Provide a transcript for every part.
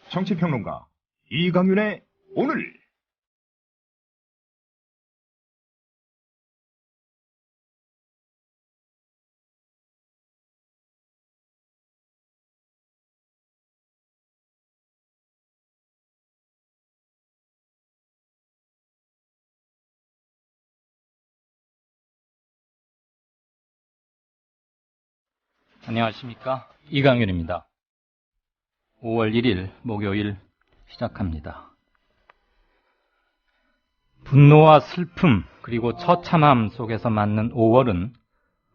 정치평론가 이강윤의 오늘. 안녕하십니까, 이강윤입니다. 5월 1일 목요일 시작합니다. 분노와 슬픔 그리고 처참함 속에서 맞는 5월은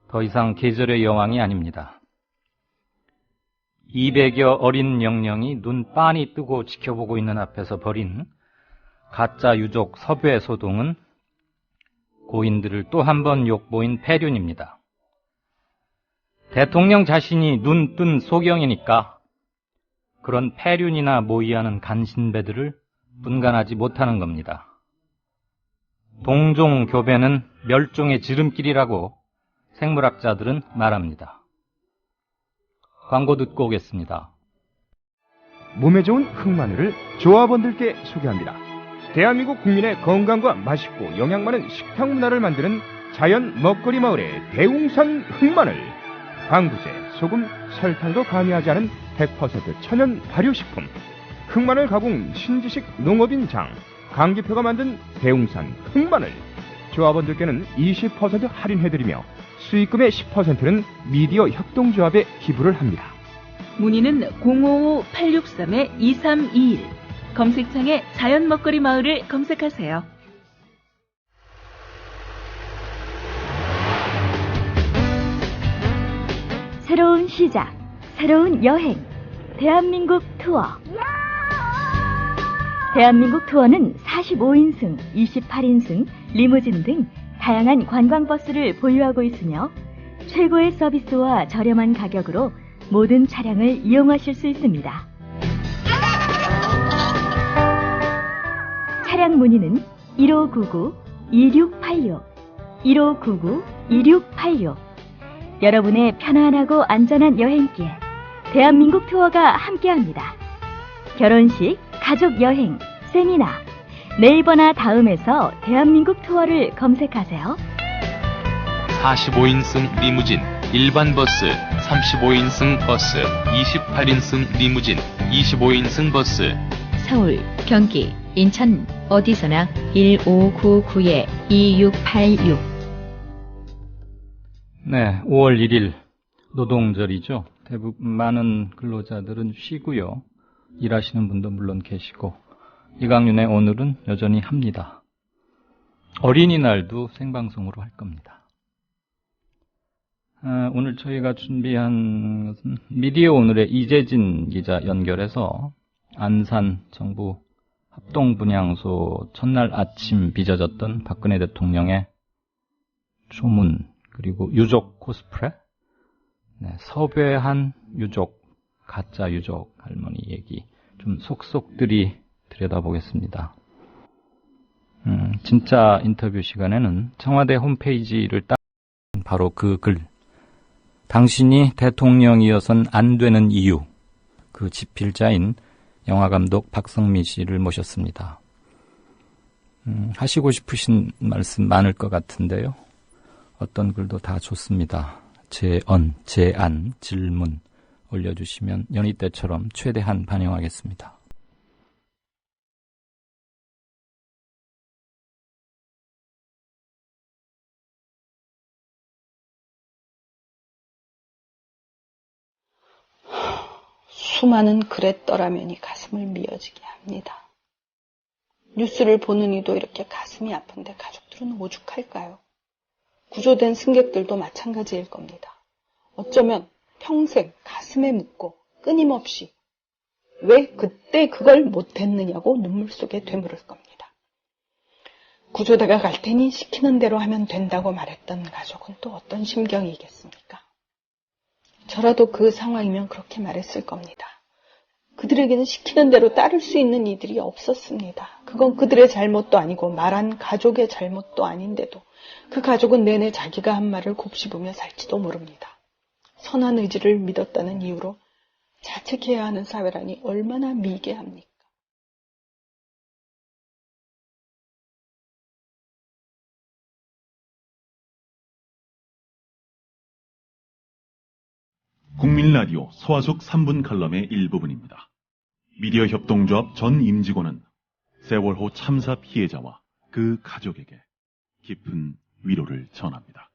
더 이상 계절의 여왕이 아닙니다. 200여 어린 영령이 눈 빤히 뜨고 지켜보고 있는 앞에서 벌인 가짜 유족 섭외 소동은 고인들을 또 한 번 욕보인 폐륜입니다. 대통령 자신이 눈 뜬 소경이니까 그런 폐륜이나 모의하는 간신배들을 분간하지 못하는 겁니다. 동종 교배는 멸종의 지름길이라고 생물학자들은 말합니다. 광고 듣고 오겠습니다. 몸에 좋은 흑마늘을 조합원들께 소개합니다. 대한민국 국민의 건강과 맛있고 영양 많은 식탁 문화를 만드는 자연 먹거리 마을의 대웅산 흑마늘. 방부제, 소금, 설탕도 가미하지 않은 100% 천연 발효식품. 흑마늘 가공 신지식 농업인장 강기표가 만든 대웅산 흑마늘. 조합원들께는 20% 할인해드리며 수익금의 10%는 미디어 협동조합에 기부를 합니다. 문의는 055-863-2321. 검색창에 자연 먹거리 마을을 검색하세요. 새로운 시작, 새로운 여행, 대한민국 투어. 대한민국 투어는 45인승, 28인승, 리무진 등 다양한 관광버스를 보유하고 있으며 최고의 서비스와 저렴한 가격으로 모든 차량을 이용하실 수 있습니다. 차량 문의는 1599-2686, 1599-2686. 여러분의 편안하고 안전한 여행길, 대한민국 투어가 함께합니다. 결혼식, 가족여행, 세미나, 네이버나 다음에서 대한민국 투어를 검색하세요. 45인승 리무진, 일반 버스, 35인승 버스, 28인승 리무진, 25인승 버스. 서울, 경기, 인천 어디서나 1599-2686. 네, 5월 1일 노동절이죠. 대부분 많은 근로자들은 쉬고요. 일하시는 분도 물론 계시고, 이강윤의 오늘은 여전히 합니다. 어린이날도 생방송으로 할 겁니다. 오늘 저희가 준비한 것은 미디어 오늘의 이재진 기자 연결해서 안산 정부 합동분향소 첫날 아침 빚어졌던 박근혜 대통령의 조문, 그리고 유족 코스프레, 섭외한 유족, 가짜 유족 할머니 얘기 좀 속속들이 들여다보겠습니다. 진짜 인터뷰 시간에는 청와대 홈페이지를 딱 바로 그 글, 당신이 대통령이어선 안 되는 이유, 그 집필자인 영화감독 박성미 씨를 모셨습니다. 하시고 싶으신 말씀 많을 것 같은데요. 어떤 글도 다 좋습니다. 제안, 질문 올려주시면 연희 때처럼 최대한 반영하겠습니다. 수많은 그랬더라면이 가슴을 미어지게 합니다. 뉴스를 보는 이도 이렇게 가슴이 아픈데 가족들은 오죽할까요? 구조된 승객들도 마찬가지일 겁니다. 어쩌면 평생 가슴에 묻고 끊임없이 왜 그때 그걸 못했느냐고 눈물 속에 되물을 겁니다. 구조대가 갈 테니 시키는 대로 하면 된다고 말했던 가족은 또 어떤 심경이겠습니까? 저라도 그 상황이면 그렇게 말했을 겁니다. 그들에게는 시키는 대로 따를 수 있는 이들이 없었습니다. 그건 그들의 잘못도 아니고 말한 가족의 잘못도 아닌데도 그 가족은 내내 자기가 한 말을 곱씹으며 살지도 모릅니다. 선한 의지를 믿었다는 이유로 자책해야 하는 사회라니 얼마나 미개합니까? 국민라디오 서화숙 3분 칼럼의 일부분입니다. 미디어 협동조합 전 임직원은 세월호 참사 피해자와 그 가족에게 깊은 위로를 전합니다.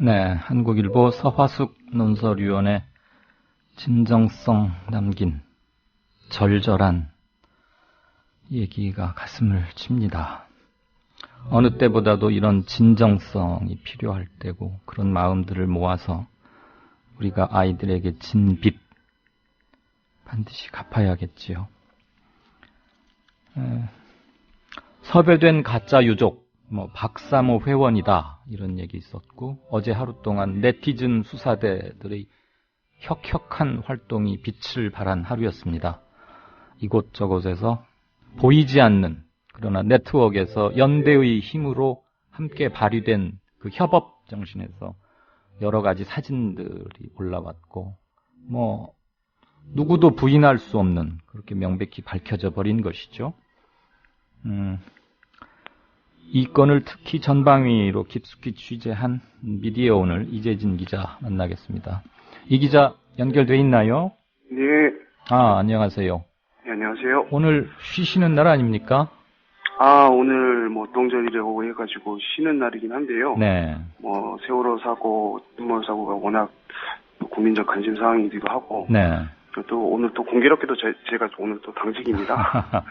네, 한국일보 서화숙 논설위원의 진정성 담긴 절절한 얘기가 가슴을 칩니다. 어느 때보다도 이런 진정성이 필요할 때고 그런 마음들을 모아서 우리가 아이들에게 진 빚 반드시 갚아야겠지요. 섭외된 가짜 유족, 박사모 회원이다 이런 얘기 있었고 어제 하루 동안 네티즌 수사대들의 혁혁한 활동이 빛을 발한 하루였습니다. 이곳저곳에서 보이지 않는 그러나 네트워크에서 연대의 힘으로 함께 발휘된 그 협업 정신에서 여러 가지 사진들이 올라왔고 누구도 부인할 수 없는 그렇게 명백히 밝혀져 버린 것이죠. 이 건을 특히 전방위로 깊숙이 취재한 미디어 오늘 이재진 기자 만나겠습니다. 이 기자 연결돼 있나요? 네. 안녕하세요. 네, 안녕하세요. 오늘 쉬시는 날 아닙니까? 오늘 동절이라고 해가지고 쉬는 날이긴 한데요. 네. 세월호 사고, 인물 사고가 워낙 국민적 관심 사항이기도 하고. 네. 또 오늘 또 공교롭게도 제가 오늘 또 당직입니다.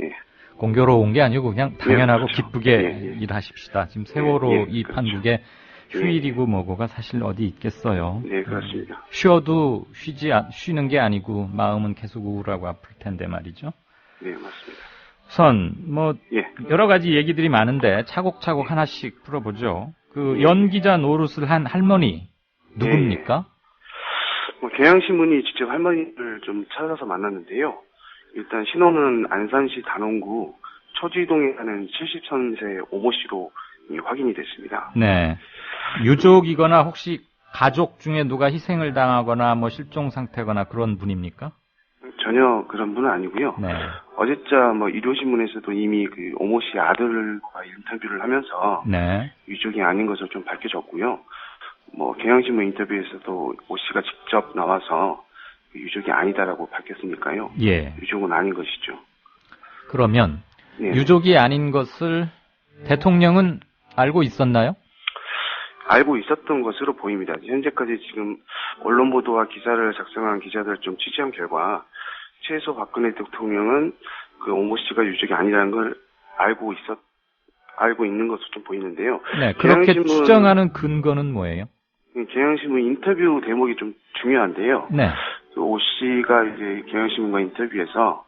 예. 공교로운 게 아니고 그냥 당연하고 그렇죠. 기쁘게 일하십시다. 지금 세월호 이 그렇죠. 판국에 휴일이고 뭐고가 사실 어디 있겠어요. 네, 그렇습니다. 쉬어도 쉬는 게 아니고 마음은 계속 우울하고 아플 텐데 말이죠. 네, 맞습니다. 우선 예. 여러 가지 얘기들이 많은데 차곡차곡 하나씩 풀어보죠. 연기자 노릇을 한 할머니 누굽니까? 경향신문이 직접 할머니를 좀 찾아서 만났는데요. 일단 신원은 안산시 단원구 초지동에 사는 73세 오모 씨로 확인이 됐습니다. 네. 유족이거나 혹시 가족 중에 누가 희생을 당하거나 실종 상태거나 그런 분입니까? 전혀 그런 분은 아니고요. 네. 어제자 일요신문에서도 이미 그 오모 씨 아들과 인터뷰를 하면서 네. 유족이 아닌 것을 좀 밝혀졌고요. 경향신문 인터뷰에서도 오 씨가 직접 나와서 유족이 아니다라고 밝혔으니까요. 예. 유족은 아닌 것이죠. 그러면 네. 유족이 아닌 것을 대통령은 알고 있었나요? 알고 있었던 것으로 보입니다. 현재까지 지금 언론 보도와 기사를 작성한 기자들을 좀 취재한 결과 최소 박근혜 대통령은 그 오모 씨가 유족이 아니라는 걸 알고 있는 것으로 좀 보이는데요. 네, 그렇게 추정하는 근거는 뭐예요? 경향신문 인터뷰 대목이 좀 중요한데요. 네. 오 씨가 이제 경향신문과 인터뷰에서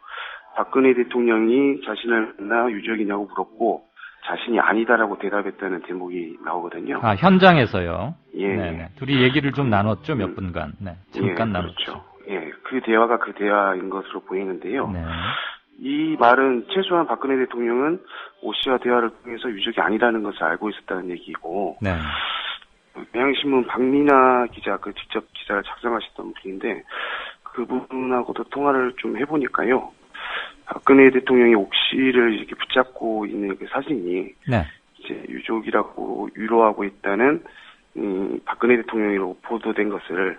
박근혜 대통령이 자신을 만나 유족이냐고 물었고 자신이 아니다라고 대답했다는 대목이 나오거든요. 현장에서요? 예. 네네. 둘이 얘기를 좀 나눴죠, 몇 분간. 네. 잠깐 나눴죠. 그렇죠. 예. 그 대화가 그 대화인 것으로 보이는데요. 네. 이 말은 최소한 박근혜 대통령은 오 씨와 대화를 통해서 유족이 아니라는 것을 알고 있었다는 얘기고. 네. 경향신문 박민아 기자, 직접 기사를 작성하셨던 분인데, 그분하고도 통화를 좀 해보니까요. 박근혜 대통령이 옥 씨를 이렇게 붙잡고 있는 그 사진이, 네. 이제 유족이라고 위로하고 있다는, 박근혜 대통령으로 보도된 것을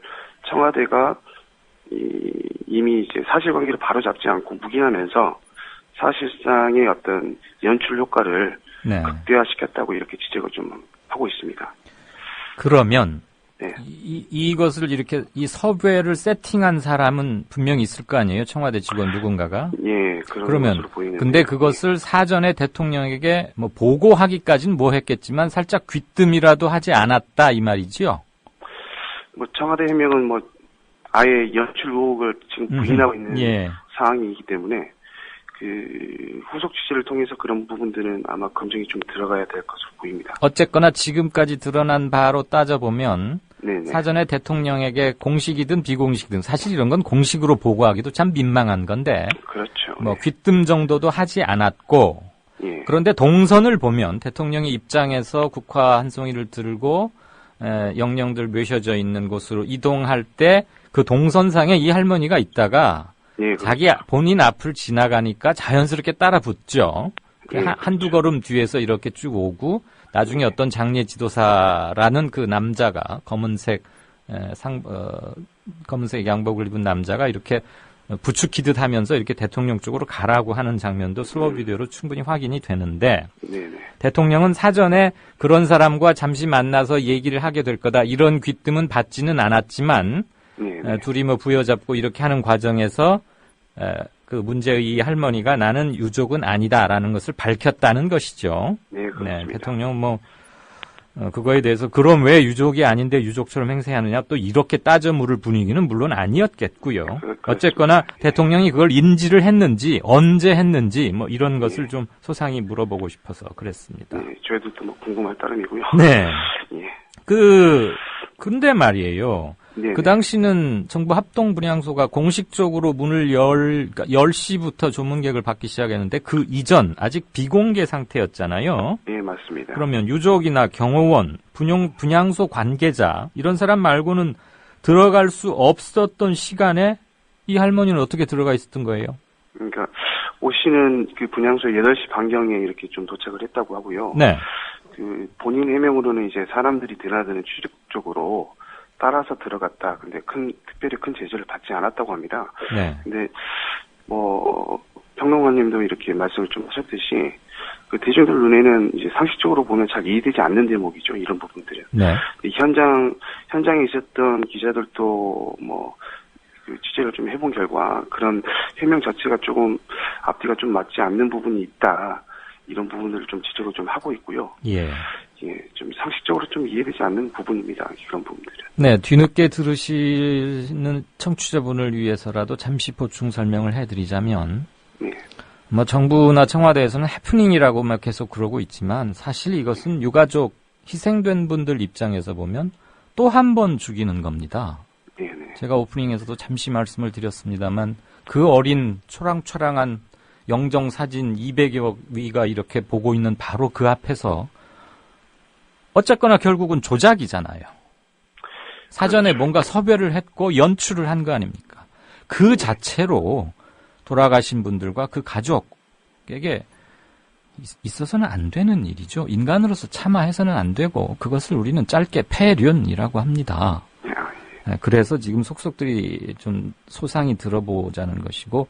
청와대가 이미 이제 사실관계를 바로잡지 않고 묵인하면서 사실상의 어떤 연출 효과를 네. 극대화시켰다고 이렇게 지적을 좀 하고 있습니다. 그러면 네. 이것을 이렇게 이 섭외를 세팅한 사람은 분명히 있을 거 아니에요? 청와대 직원 누군가가? 예, 그러면 것으로 보이는데. 근데 그것을 사전에 대통령에게 보고하기까지는 뭐 했겠지만 살짝 귀뜸이라도 하지 않았다 이 말이지요? 청와대 해명은 아예 연출 의혹을 지금 부인하고 있는 예. 상황이기 때문에 그 후속 취재를 통해서 그런 부분들은 아마 검증이 좀 들어가야 될 것으로 보입니다. 어쨌거나 지금까지 드러난 바로 따져보면 네네. 사전에 대통령에게 공식이든 비공식이든 사실 이런 건 공식으로 보고하기도 참 민망한 건데 그렇죠. 뭐 귀뜸 정도도 하지 않았고 예. 그런데 동선을 보면 대통령의 입장에서 국화 한 송이를 들고 영령들 묘셔져 있는 곳으로 이동할 때 그 동선상에 이 할머니가 있다가 예, 그렇죠. 자기 본인 앞을 지나가니까 자연스럽게 따라 붙죠. 예, 한두 그렇죠. 걸음 뒤에서 이렇게 쭉 오고 나중에 어떤 장례 지도사라는 그 남자가 검은색 검은색 양복을 입은 남자가 이렇게 부추기듯 하면서 이렇게 대통령 쪽으로 가라고 하는 장면도 슬로우 비디오로 충분히 확인이 되는데 네네. 대통령은 사전에 그런 사람과 잠시 만나서 얘기를 하게 될 거다 이런 귀뜸은 받지는 않았지만 네네. 둘이 뭐 부여잡고 이렇게 하는 과정에서 그 문제의 할머니가 나는 유족은 아니다라는 것을 밝혔다는 것이죠. 네, 그렇습니다. 대통령은 뭐 그거에 대해서 그럼 왜 유족이 아닌데 유족처럼 행세하느냐 또 이렇게 따져 물을 분위기는 물론 아니었겠고요. 어쨌거나 대통령이 그걸 인지를 했는지 언제 했는지 뭐 이런 것을 좀 소상히 물어보고 싶어서 그랬습니다. 네, 저희도 또 뭐 궁금할 따름이고요. 네. 예. 근데 말이에요. 네네. 그 당시는 정부 합동분향소가 공식적으로 문을 10시부터 조문객을 받기 시작했는데 그 이전 아직 비공개 상태였잖아요. 예, 맞습니다. 그러면 유족이나 경호원, 분향소 관계자 이런 사람 말고는 들어갈 수 없었던 시간에 이 할머니는 어떻게 들어가 있었던 거예요? 그러니까 오씨는 그 분향소 8시 반경에 이렇게 좀 도착을 했다고 하고요. 네. 그 본인 해명으로는 이제 사람들이 드나드는 출입 쪽으로 따라서 들어갔다. 근데 특별히 큰 제재를 받지 않았다고 합니다. 네. 근데 뭐 평론가님도 이렇게 말씀을 좀 하셨듯이 그 대중들 눈에는 이제 상식적으로 보면 잘 이해되지 않는 대목이죠. 이런 부분들은. 네. 현장에 있었던 기자들도 뭐 그 취재를 좀 해본 결과 그런 해명 자체가 조금 앞뒤가 좀 맞지 않는 부분이 있다. 이런 부분들을 좀 지적을 좀 하고 있고요. 예. 예, 좀 상식적으로 좀 이해되지 않는 부분입니다. 그런 부분들은. 네, 뒤늦게 들으시는 청취자분을 위해서라도 잠시 보충 설명을 해드리자면, 네. 뭐 정부나 청와대에서는 해프닝이라고 막 계속 그러고 있지만 사실 이것은 유가족 희생된 분들 입장에서 보면 또 한 번 죽이는 겁니다. 네네. 제가 오프닝에서도 잠시 말씀을 드렸습니다만 그 어린 초랑초랑한 영정 사진 200여 위가 이렇게 보고 있는 바로 그 앞에서 어쨌거나 결국은 조작이잖아요. 사전에 그렇죠. 뭔가 섭외를 했고 연출을 한 거 아닙니까? 그 자체로 돌아가신 분들과 그 가족에게 있어서는 안 되는 일이죠. 인간으로서 참아해서는 안 되고 그것을 우리는 짧게 폐륜이라고 합니다. 그래서 지금 속속들이 좀 소상히 들어보자는 것이고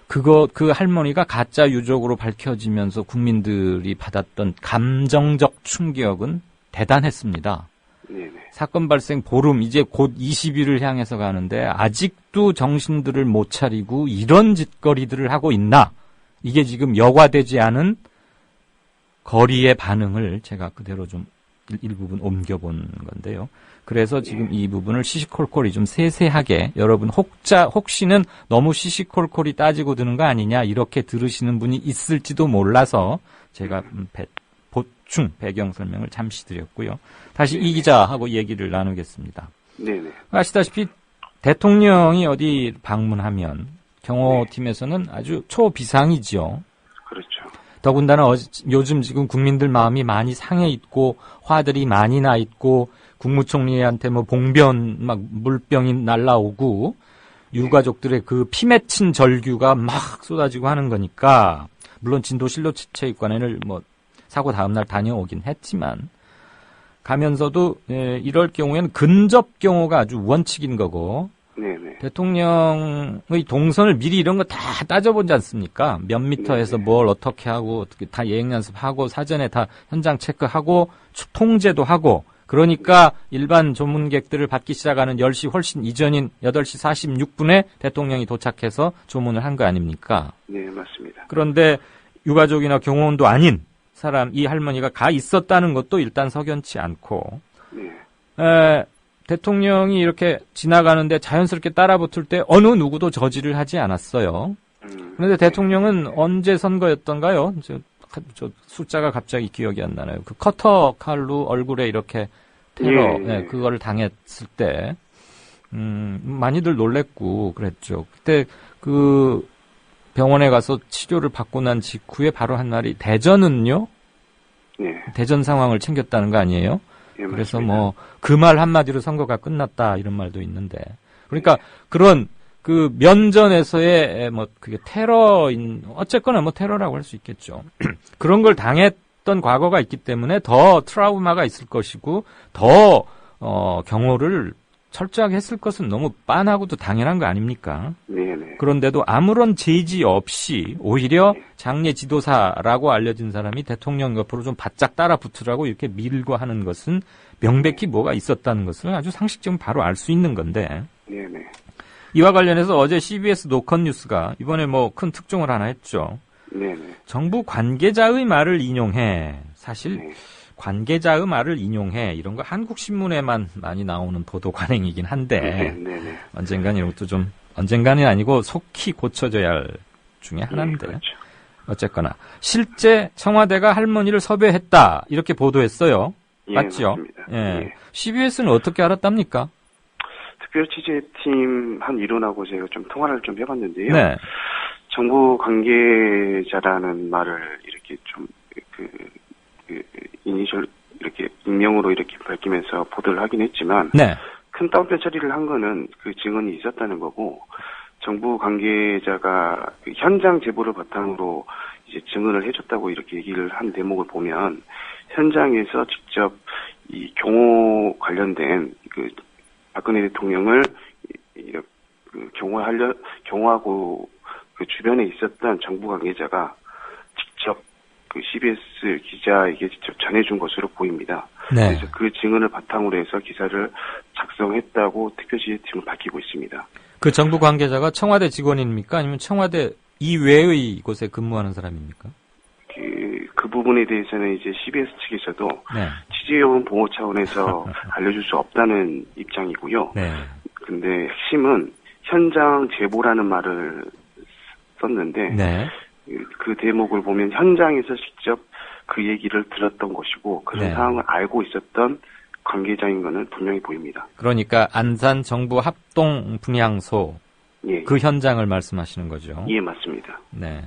그 할머니가 가짜 유족으로 밝혀지면서 국민들이 받았던 감정적 충격은 대단했습니다. 네네. 사건 발생 보름, 이제 곧 20일을 향해서 가는데 아직도 정신들을 못 차리고 이런 짓거리들을 하고 있나? 이게 지금 여과되지 않은 거리의 반응을 제가 그대로 좀 일부분 옮겨본 건데요. 그래서 지금 이 부분을 시시콜콜이 좀 세세하게 여러분 혹시는 너무 시시콜콜이 따지고 드는 거 아니냐 이렇게 들으시는 분이 있을지도 몰라서 제가 보충 배경 설명을 잠시 드렸고요. 다시 이 기자하고 얘기를 나누겠습니다. 네네. 아시다시피 대통령이 어디 방문하면 경호팀에서는 아주 초비상이죠. 그렇죠. 더군다나 요즘 지금 국민들 마음이 많이 상해 있고 화들이 많이 나 있고 국무총리한테 뭐 봉변 막 물병이 날라오고 유가족들의 그 피 맺힌 절규가 막 쏟아지고 하는 거니까 물론 진도 실로체육관에는 뭐 사고 다음날 다녀오긴 했지만 가면서도 이럴 경우에는 근접 경호가 아주 원칙인 거고 네네. 대통령의 동선을 미리 이런 거 다 따져보지 않습니까? 몇 미터에서 뭘 어떻게 하고 어떻게 다 예행 연습하고 사전에 다 현장 체크하고 통제도 하고 그러니까 일반 조문객들을 받기 시작하는 10시 훨씬 이전인 8시 46분에 대통령이 도착해서 조문을 한 거 아닙니까? 네, 맞습니다. 그런데 유가족이나 경호원도 아닌 사람, 이 할머니가 가 있었다는 것도 일단 석연치 않고 네. 대통령이 이렇게 지나가는데 자연스럽게 따라붙을 때 어느 누구도 저지를 하지 않았어요. 그런데 대통령은 언제 선거였던가요? 저 숫자가 갑자기 기억이 안 나나요? 그 커터 칼로 얼굴에 이렇게 테러, 예, 예. 그거를 당했을 때, 많이들 놀랬고 그랬죠. 그때 그 병원에 가서 치료를 받고 난 직후에 바로 한 말이 대전은요? 예. 대전 상황을 챙겼다는 거 아니에요? 예, 그래서 맞습니다. 뭐 그 말 한마디로 선거가 끝났다 이런 말도 있는데. 그러니까 그런 그 면전에서의 뭐 그게 테러인 어쨌거나 뭐 테러라고 할 수 있겠죠. 그런 걸 당했던 과거가 있기 때문에 더 트라우마가 있을 것이고 더 경호를 철저하게 했을 것은 너무 빤하고도 당연한 거 아닙니까? 네네. 그런데도 아무런 제지 없이 오히려 장례 지도사라고 알려진 사람이 대통령 옆으로 좀 바짝 따라 붙으라고 이렇게 밀고 하는 것은 명백히 뭐가 있었다는 것을 아주 상식적으로 바로 알 수 있는 건데. 네네. 이와 관련해서 어제 CBS 노컷 뉴스가 이번에 뭐 큰 특종을 하나 했죠. 네네. 정부 관계자의 말을 인용해. 사실 네. 관계자의 말을 인용해. 이런 거 한국신문에만 많이 나오는 보도 관행이긴 한데 네네. 언젠간 이것도 좀 언젠간이 아니고 속히 고쳐져야 할 중에 하나인데. 그렇죠. 어쨌거나 실제 청와대가 할머니를 섭외했다. 이렇게 보도했어요. 예, 맞죠? 맞습니다. 예. 예. CBS는 어떻게 알았답니까? 특별 취재팀 한 일원하고 제가 좀 통화를 좀 해봤는데요. 네. 정부 관계자라는 말을 이렇게 좀 이니셜 이렇게 익명으로 이렇게 밝히면서 보도를 하긴 했지만 네. 큰 따옴표 처리를 한 거는 그 증언이 있었다는 거고 정부 관계자가 그 현장 제보를 바탕으로 이제 증언을 해줬다고 이렇게 얘기를 한 대목을 보면 현장에서 직접 이 경호 관련된 그 박근혜 대통령을 경호하고 그 주변에 있었던 정부 관계자가 직접 그 CBS 기자에게 직접 전해준 것으로 보입니다. 네. 그래서 그 증언을 바탕으로 해서 기사를 작성했다고 특별취재팀은 밝히고 있습니다. 그 정부 관계자가 청와대 직원입니까? 아니면 청와대 이외의 곳에 근무하는 사람입니까? 그 부분에 대해서는 이제 CBS 측에서도 네. 취재용 보호 차원에서 알려줄 수 없다는 입장이고요. 네. 근데 핵심은 현장 제보라는 말을 썼는데 네. 그 대목을 보면 현장에서 직접 그 얘기를 들었던 것이고 그런 네. 상황을 알고 있었던 관계자인 것은 분명히 보입니다. 그러니까 안산 정부 합동 분향소 예, 그 현장을 말씀하시는 거죠. 예, 맞습니다. 네.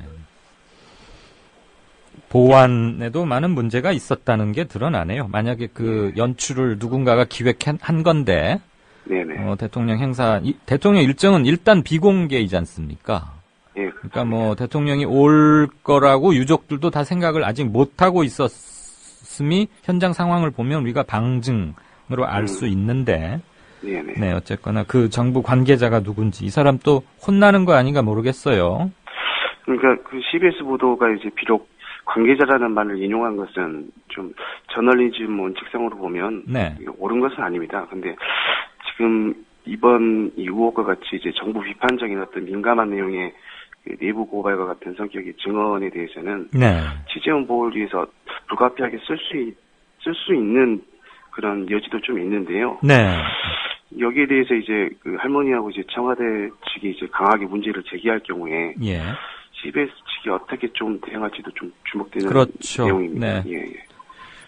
보안에도 많은 문제가 있었다는 게 드러나네요. 만약에 그 연출을 누군가가 기획한 건데 네네. 대통령 행사 대통령 일정은 일단 비공개이지 않습니까? 예, 그러니까 뭐 대통령이 올 거라고 유족들도 다 생각을 아직 못 하고 있었음이 현장 상황을 보면 우리가 방증으로 알 수 있는데 네네. 네, 어쨌거나 그 정부 관계자가 누군지 이 사람 또 혼나는 거 아닌가 모르겠어요. 그러니까 그 CBS 보도가 이제 비록 관계자라는 말을 인용한 것은 좀 저널리즘 원칙상으로 보면 네. 옳은 것은 아닙니다. 근데 지금 이번 이 의혹과 같이 이제 정부 비판적인 어떤 민감한 내용의 그 내부 고발과 같은 성격의 증언에 대해서는 네. 취재원 보호를 위해서 불가피하게 쓸 수 있는 그런 여지도 좀 있는데요. 네. 여기에 대해서 이제 그 할머니하고 이제 청와대 측이 이제 강하게 문제를 제기할 경우에 예. CBS 측이 어떻게 좀 대응할지도 좀 주목되는 그렇죠. 내용입니다. 네. 예, 예.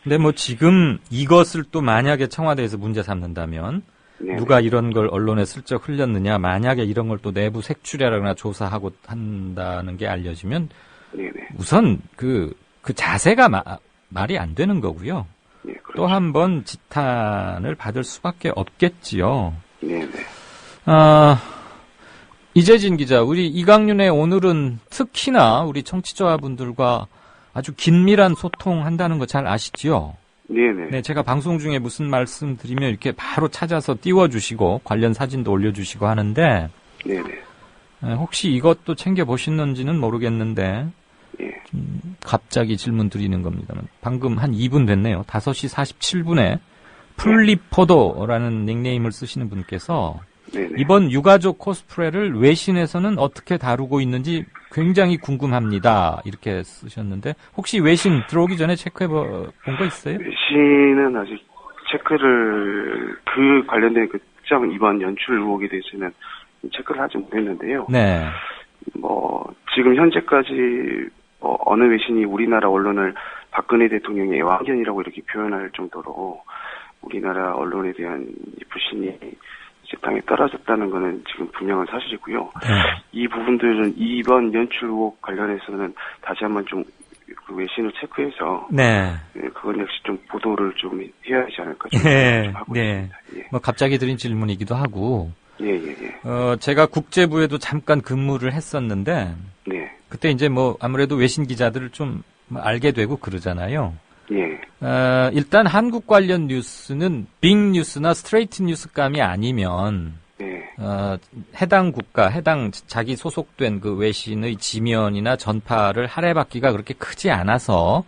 근데 뭐 지금 이것을 또 만약에 청와대에서 문제 삼는다면 네. 누가 이런 걸 언론에 슬쩍 흘렸느냐, 만약에 이런 걸 또 내부 색출하거나 조사하고 한다는 게 알려지면 네네. 우선 그 자세가 말이 안 되는 거고요. 네, 그렇죠. 또 한 번 지탄을 받을 수밖에 없겠지요. 네네. 이재진 기자, 우리 이강윤의 오늘은 특히나 우리 청취자분들과 아주 긴밀한 소통한다는 거 잘 아시지요? 네네. 네, 제가 방송 중에 무슨 말씀 드리면 이렇게 바로 찾아서 띄워주시고 관련 사진도 올려주시고 하는데 네네. 혹시 이것도 챙겨보셨는지는 모르겠는데 예. 갑자기 질문 드리는 겁니다만 방금 한 2분 됐네요. 5시 47분에 풀리포도라는 닉네임을 쓰시는 분께서 네네. 이번 유가족 코스프레를 외신에서는 어떻게 다루고 있는지 굉장히 궁금합니다. 이렇게 쓰셨는데 혹시 외신 들어오기 전에 체크해 본 거 있어요? 외신은 아직 체크를 그 관련된 그 특정 이번 연출 의혹에 대해서는 체크를 하지 못했는데요. 네. 뭐 지금 현재까지 어느 외신이 우리나라 언론을 박근혜 대통령의 애완견이라고 이렇게 표현할 정도로 우리나라 언론에 대한 이 불신이 이제 땅에 떨어졌다는 거는 지금 분명한 사실이고요. 이 부분들은 이번 연출 의혹 관련해서는 다시 한번 좀 그 외신을 체크해서 그건 역시 좀 보도를 좀 해야 하지 않을까 좀 하고 있습니다. 예. 뭐 갑자기 드린 질문이기도 하고. 예. 제가 국제부에도 잠깐 근무를 했었는데 네. 그때 이제 뭐 아무래도 외신 기자들을 좀 알게 되고 그러잖아요. 예. 일단 한국 관련 뉴스는 빅뉴스나 스트레이트 뉴스감이 아니면 해당 국가, 해당 자기 소속된 그 외신의 지면이나 전파를 할애받기가 그렇게 크지 않아서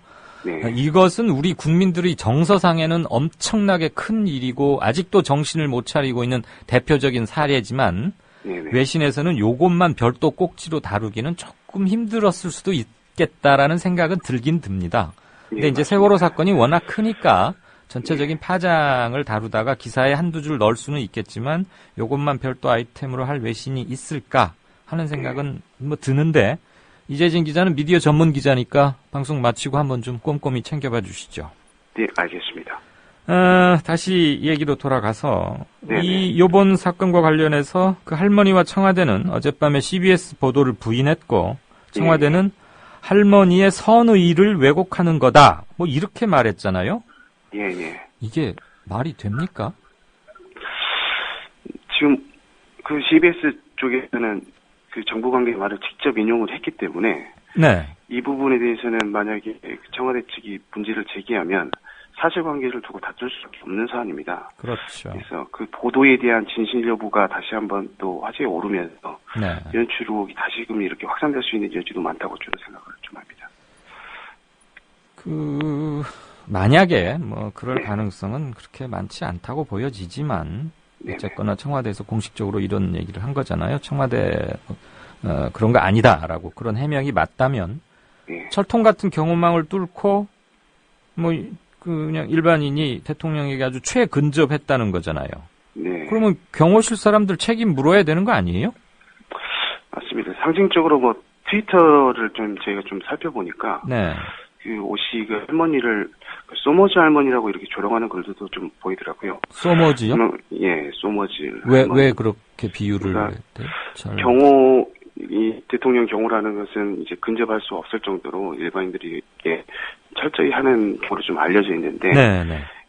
이것은 우리 국민들의 정서상에는 엄청나게 큰 일이고 아직도 정신을 못 차리고 있는 대표적인 사례지만 외신에서는 요것만 별도 꼭지로 다루기는 조금 힘들었을 수도 있겠다라는 생각은 들긴 듭니다. 근데 이제 세월호 사건이 워낙 크니까 전체적인 파장을 다루다가 기사에 한두 줄 넣을 수는 있겠지만 요것만 별도 아이템으로 할 외신이 있을까 하는 생각은 뭐 드는데 이재진 기자는 미디어 전문 기자니까 방송 마치고 한번 좀 꼼꼼히 챙겨봐 주시죠. 네, 알겠습니다. 다시 얘기로 돌아가서 요번 사건과 관련해서 그 할머니와 청와대는 어젯밤에 CBS 보도를 부인했고 청와대는 할머니의 선의를 왜곡하는 거다. 뭐 이렇게 말했잖아요. 예. 이게 말이 됩니까? 지금 그 CBS 쪽에서는 그 정부 관계 말을 직접 인용을 했기 때문에 이 부분에 대해서는 만약에 청와대 측이 문제를 제기하면 사실관계를 두고 다툴 수밖에 없는 사안입니다. 그렇죠. 그래서 그 보도에 대한 진실 여부가 다시 한번 또 화제에 오르면서 연출 의혹이 다시금 이렇게 확산될 수 있는 여지도 많다고 저는 생각을 좀 합니다. 만약에 뭐 그럴 가능성은 그렇게 많지 않다고 보여지지만 어쨌거나 청와대에서 공식적으로 이런 얘기를 한 거잖아요. 청와대 그런 거 아니다라고 그런 해명이 맞다면 철통 같은 경호망을 뚫고 뭐 그냥 일반인이 대통령에게 아주 최근접했다는 거잖아요. 그러면 경호실 사람들 책임 물어야 되는 거 아니에요? 맞습니다. 상징적으로 뭐 트위터를 좀 저희가 좀 살펴보니까 그 오씨 그 할머니를 소머즈 할머니라고 이렇게 조롱하는 글들도 좀 보이더라고요. 소머즈요? 예, 소머즈. 왜 그렇게 비유를 했대? 경호, 이 대통령 경호라는 것은 이제 근접할 수 없을 정도로 일반인들이 철저히 하는 경우로 좀 알려져 있는데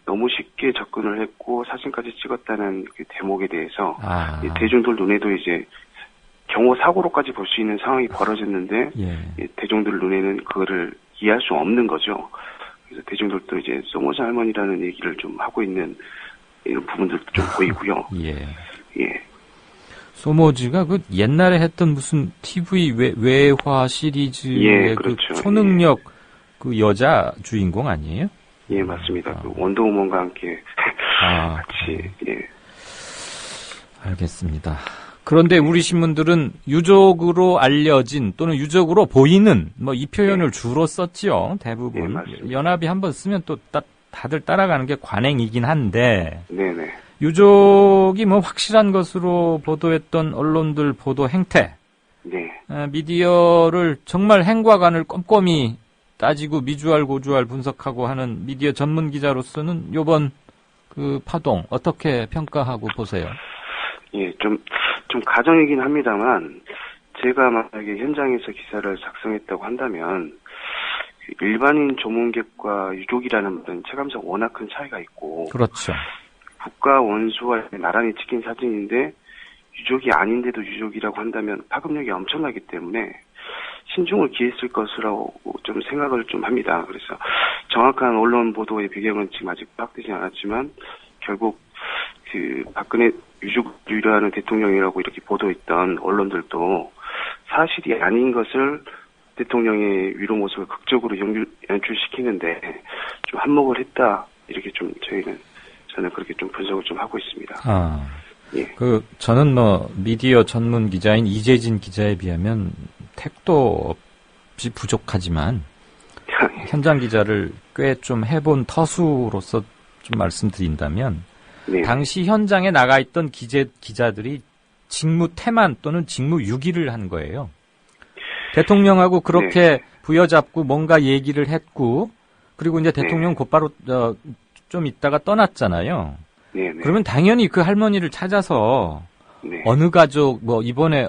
너무 쉽게 접근을 했고 사진까지 찍었다는 그 대목에 대해서 대중들 눈에도 이제 경호 사고로까지 볼 수 있는 상황이 벌어졌는데 대중들 눈에는 그거를 이해할 수 없는 거죠. 그래서 대중들도 이제 소머즈 할머니라는 얘기를 좀 하고 있는 이런 부분들도 좀 보이고요. 소머즈가 그 옛날에 했던 무슨 TV 외화 시리즈의 그렇죠. 그 초능력 그 여자 주인공 아니에요? 예, 맞습니다. 그 원더우먼과 함께 같이 알겠습니다. 그런데 우리 신문들은 유족으로 알려진 또는 유족으로 보이는 뭐 이 표현을 주로 썼지요. 대부분. 연합이 한번 쓰면 또 다들 따라가는 게 관행이긴 한데 유족이 뭐 확실한 것으로 보도했던 언론들 보도 행태 미디어를 정말 행과 관을 꼼꼼히 따지고 미주알 고주알 분석하고 하는 미디어 전문 기자로서는 요번 그 파동 어떻게 평가하고 보세요? 좀 가정이긴 합니다만, 제가 만약에 현장에서 기사를 작성했다고 한다면, 일반인 조문객과 유족이라는 말은 체감상 워낙 큰 차이가 있고, 그렇죠. 국가 원수와 나란히 찍힌 사진인데, 유족이 아닌데도 유족이라고 한다면 파급력이 엄청나기 때문에, 신중을 기했을 것이라고 좀 생각을 좀 합니다. 그래서 정확한 언론 보도의 배경은 지금 아직 파악되지 않았지만, 결국 그 박근혜 유족이라는 대통령이라고 이렇게 보도했던 언론들도 사실이 아닌 것을 대통령의 위로 모습을 극적으로 연출시키는데 좀 한몫을 했다 이렇게 좀 저는 그렇게 좀 분석을 좀 하고 있습니다. 그 저는 뭐 미디어 전문 기자인 이재진 기자에 비하면 택도 없이 부족하지만 현장 기자를 꽤 좀 해본 터수로서 좀 말씀드린다면. 당시 현장에 나가 있던 기자들이 직무 태만 또는 직무 유기를 한 거예요. 대통령하고 그렇게 부여잡고 뭔가 얘기를 했고, 그리고 이제 대통령 곧바로 좀 있다가 떠났잖아요. 네네. 그러면 당연히 그 할머니를 찾아서 네. 어느 가족, 뭐 이번에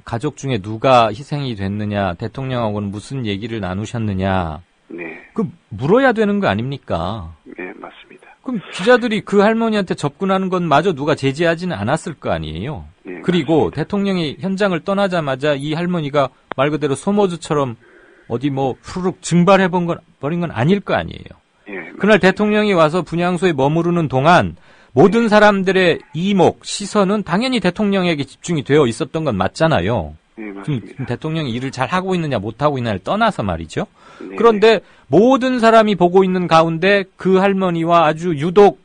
가족 중에 누가 희생이 됐느냐, 대통령하고는 무슨 얘기를 나누셨느냐, 네. 그 물어야 되는 거 아닙니까? 네, 맞습니다. 그럼 기자들이 그 할머니한테 접근하는 건 마저 누가 제지하지는 않았을 거 아니에요. 네, 그리고 맞습니다. 대통령이 현장을 떠나자마자 이 할머니가 말 그대로 소모즈처럼 어디 뭐 후루룩 증발해버린 건 아닐 거 아니에요. 네, 그날 대통령이 와서 분향소에 머무르는 동안 모든 사람들의 이목, 시선은 당연히 대통령에게 집중이 되어 있었던 건 맞잖아요. 네, 지금 맞습니다. 대통령이 일을 잘 하고 있느냐 못하고 있느냐를 떠나서 말이죠. 네, 그런데 모든 사람이 보고 있는 가운데 그 할머니와 아주 유독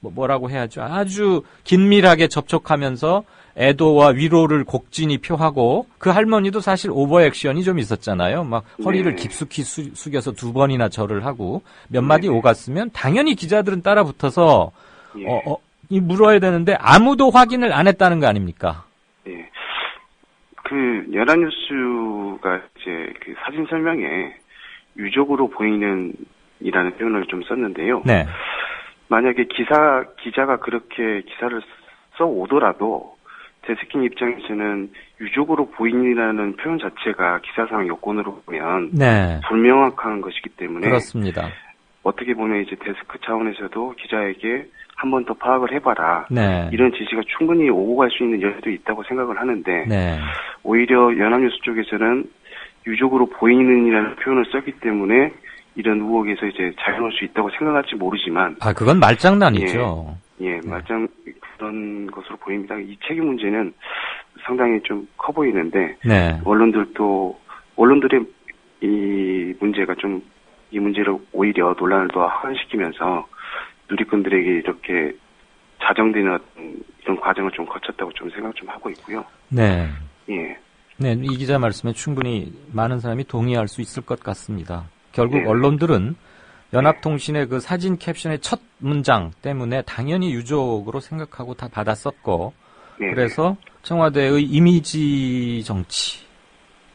뭐라고 해야죠. 아주 긴밀하게 접촉하면서 애도와 위로를 곡진히 표하고 그 할머니도 사실 오버액션이 좀 있었잖아요. 막 허리를 깊숙이 숙여서 2번이나 절을 하고 몇 마디 오갔으면 당연히 기자들은 따라 붙어서 예. 이 물어야 되는데 아무도 확인을 안 했다는 거 아닙니까? 예. 그 연합뉴스가 이제 그 사진 설명에 유족으로 보이는 이라는 표현을 좀 썼는데요. 네. 만약에 기자가 그렇게 기사를 써 오더라도 데스킹 입장에서는 유족으로 보인이라는 표현 자체가 기사상 요건으로 보면 네. 불명확한 것이기 때문에 그렇습니다. 어떻게 보면 이제 데스크 차원에서도 기자에게 한 번 더 파악을 해봐라. 네. 이런 지시가 충분히 오고 갈 수 있는 여지도 있다고 생각을 하는데 네. 오히려 연합뉴스 쪽에서는 유족으로 보이는이라는 표현을 썼기 때문에 이런 의혹에서 이제 자유로울 수 있다고 생각할지 모르지만 그건 말장난이죠. 예, 말장 그런 것으로 보입니다. 이 책임 문제는 상당히 좀 커 보이는데 네. 언론들의 이 문제가 좀 이 문제를 오히려 논란을 더 확산시키면서 누리꾼들에게 이렇게 자정되는 이런 과정을 좀 거쳤다고 좀 생각 좀 하고 있고요. 네. 예. 네, 이 기자 말씀에 충분히 많은 사람이 동의할 수 있을 것 같습니다. 결국 네. 언론들은 연합통신의 그 사진 캡션의 첫 문장 때문에 당연히 유족으로 생각하고 다 받았었고, 네. 그래서 청와대의 이미지 정치,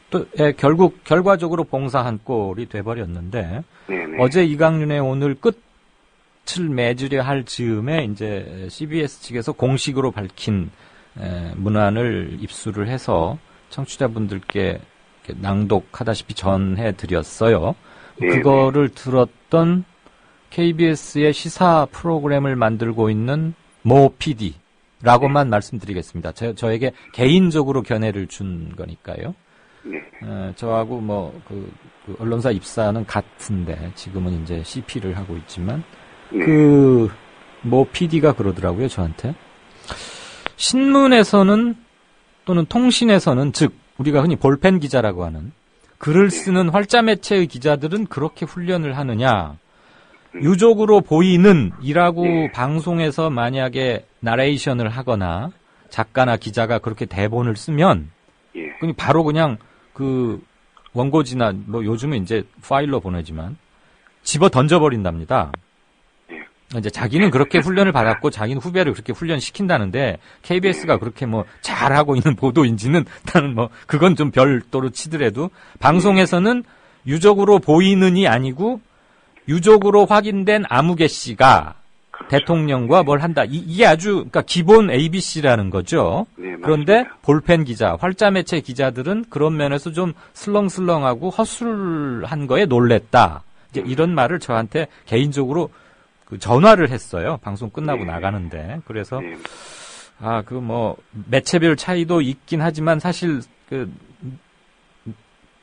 또 결국 결과적으로 봉사한 꼴이 돼버렸는데, 네. 어제 이강윤의 오늘 끝을 맺으려 할 즈음에 이제 CBS 측에서 공식으로 밝힌 문안을 입수를 해서 청취자분들께 낭독하다시피 전해드렸어요. 네, 그거를 들었던 KBS의 시사 프로그램을 만들고 있는 모 PD라고만 말씀드리겠습니다. 저에게 개인적으로 견해를 준 거니까요. 네. 저하고 그 언론사 입사는 같은데 지금은 이제 CP를 하고 있지만 네. 모 PD가 그러더라고요, 저한테. 신문에서는 또는 통신에서는, 즉 우리가 흔히 볼펜 기자라고 하는 글을 쓰는 활자 매체의 기자들은 그렇게 훈련을 하느냐, 유족으로 보이는 이라고 방송에서 만약에 나레이션을 하거나 작가나 기자가 그렇게 대본을 쓰면 바로 그냥 그 원고지나 요즘은 이제 파일로 보내지만 집어 던져버린답니다. 이제 자기는 그렇게 훈련을 받았고 자기는 후배를 그렇게 훈련시킨다는데 KBS가 그렇게 잘하고 있는 보도인지는 나는 그건 좀 별도로 치더라도 방송에서는 유족으로 보이는이 아니고 유족으로 확인된 아무개 씨가 대통령과 뭘 한다. 이게 아주 그러니까 기본 ABC라는 거죠. 네, 그런데 볼펜 기자, 활자 매체 기자들은 그런 면에서 좀 슬렁슬렁하고 허술한 거에 놀랬다. 이제 이런 말을 저한테 개인적으로 전화를 했어요. 방송 끝나고 나가는데. 그래서 매체별 차이도 있긴 하지만 사실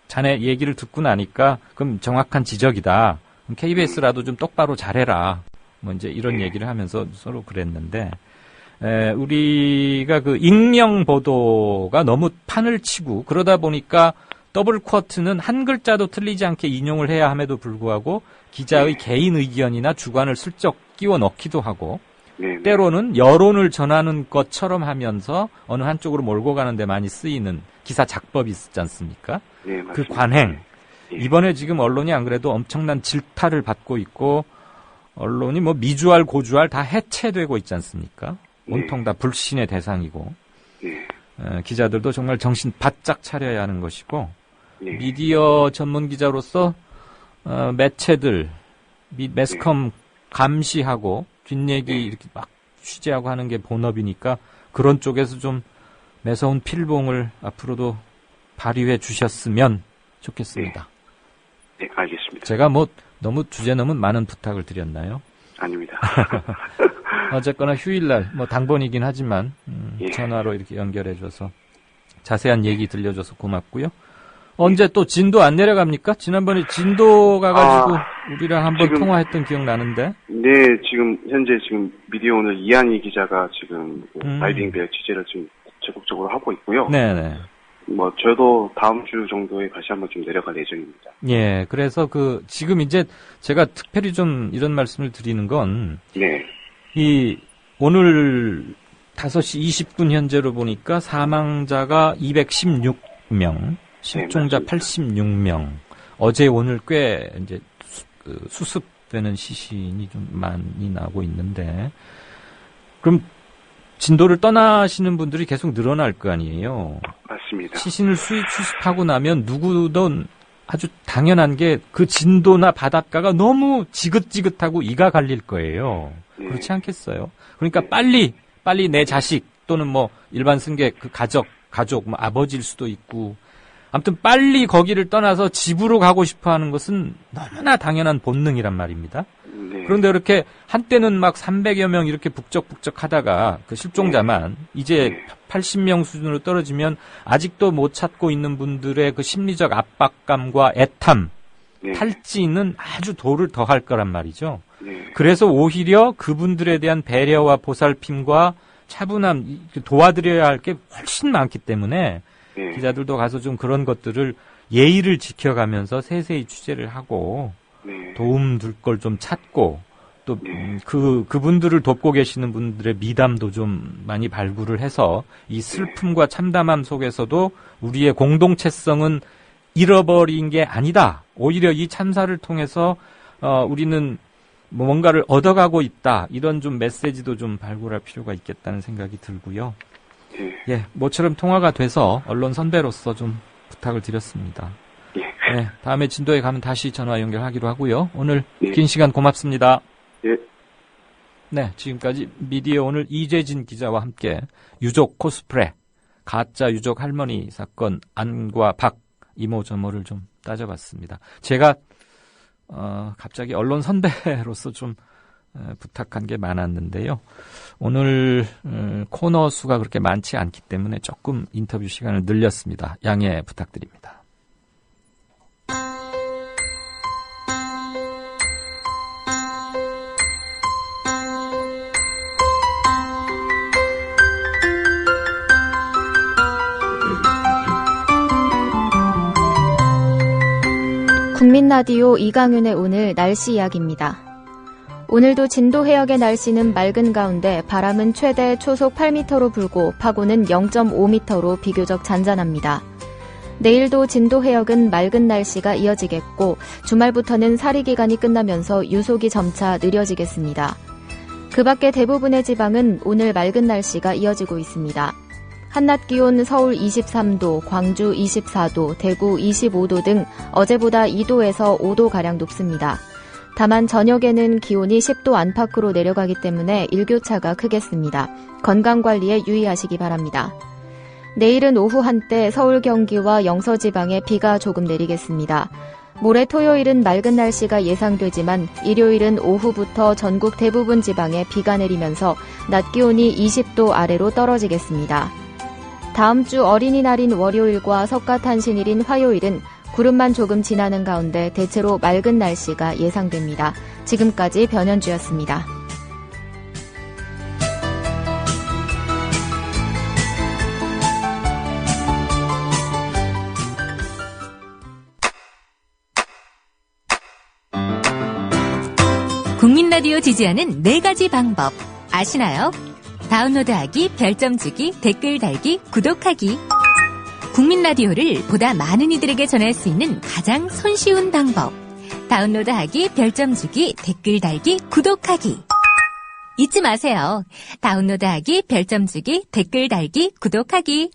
자네 얘기를 듣고 나니까 그럼 정확한 지적이다. 그럼 KBS라도 좀 똑바로 잘해라. 이제 이런 얘기를 하면서 서로 그랬는데, 우리가 익명 보도가 너무 판을 치고, 그러다 보니까 더블 쿼트는 한 글자도 틀리지 않게 인용을 해야 함에도 불구하고, 기자의 개인 의견이나 주관을 슬쩍 끼워 넣기도 하고, 때로는 여론을 전하는 것처럼 하면서 어느 한쪽으로 몰고 가는데 많이 쓰이는 기사 작법이 있지 않습니까? 그 관행. 이번에 지금 언론이 안 그래도 엄청난 질타를 받고 있고, 언론이 미주알 고주알 다 해체되고 있지 않습니까? 온통 다 불신의 대상이고, 기자들도 정말 정신 바짝 차려야 하는 것이고, 미디어 전문 기자로서 매체들, 매스컴 감시하고 뒷얘기 이렇게 막 취재하고 하는 게 본업이니까 그런 쪽에서 좀 매서운 필봉을 앞으로도 발휘해 주셨으면 좋겠습니다. 네, 알겠습니다. 제가 뭐 너무 주제 넘은 많은 부탁을 드렸나요? 아닙니다. 어쨌거나 휴일날 뭐 당번이긴 하지만 예. 전화로 이렇게 연결해줘서 자세한 얘기 들려줘서 고맙고요. 언제 또 진도 안 내려갑니까? 지난번에 진도 가가지고 우리랑 한번 지금, 통화했던 기억 나는데. 네, 현재 미디어 오늘 이한희 기자가 지금 라이딩벨 취재를 지금 적극적으로 하고 있고요. 네네. 저도 다음 주 정도에 다시 한번 좀 내려갈 예정입니다. 예, 그래서 지금 이제 제가 특별히 좀 이런 말씀을 드리는 건. 네. 오늘 5시 20분 현재로 보니까 사망자가 216명, 실종자 네, 86명. 어제 오늘 꽤 이제 수습되는 시신이 좀 많이 나오고 있는데, 그럼 진도를 떠나시는 분들이 계속 늘어날 거 아니에요? 맞습니다. 시신을 수습하고 나면 누구든 아주 당연한 게 그 진도나 바닷가가 너무 지긋지긋하고 이가 갈릴 거예요. 네. 그렇지 않겠어요? 그러니까 빨리 내 자식 또는 뭐 일반 승객 그 가족 뭐 아버지일 수도 있고 아무튼 빨리 거기를 떠나서 집으로 가고 싶어 하는 것은 너무나 당연한 본능이란 말입니다. 네. 그런데 이렇게 한때는 막 300여 명 이렇게 북적북적 하다가 그 실종자만 이제 80명 수준으로 떨어지면 아직도 못 찾고 있는 분들의 그 심리적 압박감과 애탐, 탈지는 아주 도를 더할 거란 말이죠. 그래서 오히려 그분들에 대한 배려와 보살핌과 차분함, 도와드려야 할 게 훨씬 많기 때문에 기자들도 가서 좀 그런 것들을 예의를 지켜가면서 세세히 취재를 하고 도움 줄 걸 좀 찾고 또 그분들을 돕고 계시는 분들의 미담도 좀 많이 발굴을 해서 이 슬픔과 참담함 속에서도 우리의 공동체성은 잃어버린 게 아니다. 오히려 이 참사를 통해서 우리는 뭔가를 얻어가고 있다. 이런 좀 메시지도 좀 발굴할 필요가 있겠다는 생각이 들고요. 예, 모처럼 통화가 돼서 언론 선배로서 좀 부탁을 드렸습니다. 네, 다음에 진도에 가면 다시 전화 연결하기로 하고요. 오늘 긴 시간 고맙습니다. 네, 지금까지 미디어 오늘 이재진 기자와 함께 유족 코스프레, 가짜 유족 할머니 사건 안과 박, 이모저모를 좀 따져봤습니다. 제가 갑자기 언론 선배로서 좀 부탁한 게 많았는데요. 오늘 코너 수가 그렇게 많지 않기 때문에 조금 인터뷰 시간을 늘렸습니다. 양해 부탁드립니다. 국민라디오 이강윤의 오늘 날씨 이야기입니다. 오늘도 진도 해역의 날씨는 맑은 가운데 바람은 최대 초속 8m로 불고 파고는 0.5m로 비교적 잔잔합니다. 내일도 진도 해역은 맑은 날씨가 이어지겠고 주말부터는 사리 기간이 끝나면서 유속이 점차 느려지겠습니다. 그 밖에 대부분의 지방은 오늘 맑은 날씨가 이어지고 있습니다. 한낮 기온 서울 23도, 광주 24도, 대구 25도 등 어제보다 2도에서 5도가량 높습니다. 다만 저녁에는 기온이 10도 안팎으로 내려가기 때문에 일교차가 크겠습니다. 건강관리에 유의하시기 바랍니다. 내일은 오후 한때 서울 경기와 영서 지방에 비가 조금 내리겠습니다. 모레 토요일은 맑은 날씨가 예상되지만 일요일은 오후부터 전국 대부분 지방에 비가 내리면서 낮 기온이 20도 아래로 떨어지겠습니다. 다음 주 어린이날인 월요일과 석가탄신일인 화요일은 구름만 조금 지나는 가운데 대체로 맑은 날씨가 예상됩니다. 지금까지 변현주였습니다. 국민라디오 지지하는 4가지 방법 아시나요? 다운로드하기, 별점 주기, 댓글 달기, 구독하기. 국민라디오를 보다 많은 이들에게 전할 수 있는 가장 손쉬운 방법. 다운로드하기, 별점 주기, 댓글 달기, 구독하기. 잊지 마세요. 다운로드하기, 별점 주기, 댓글 달기, 구독하기.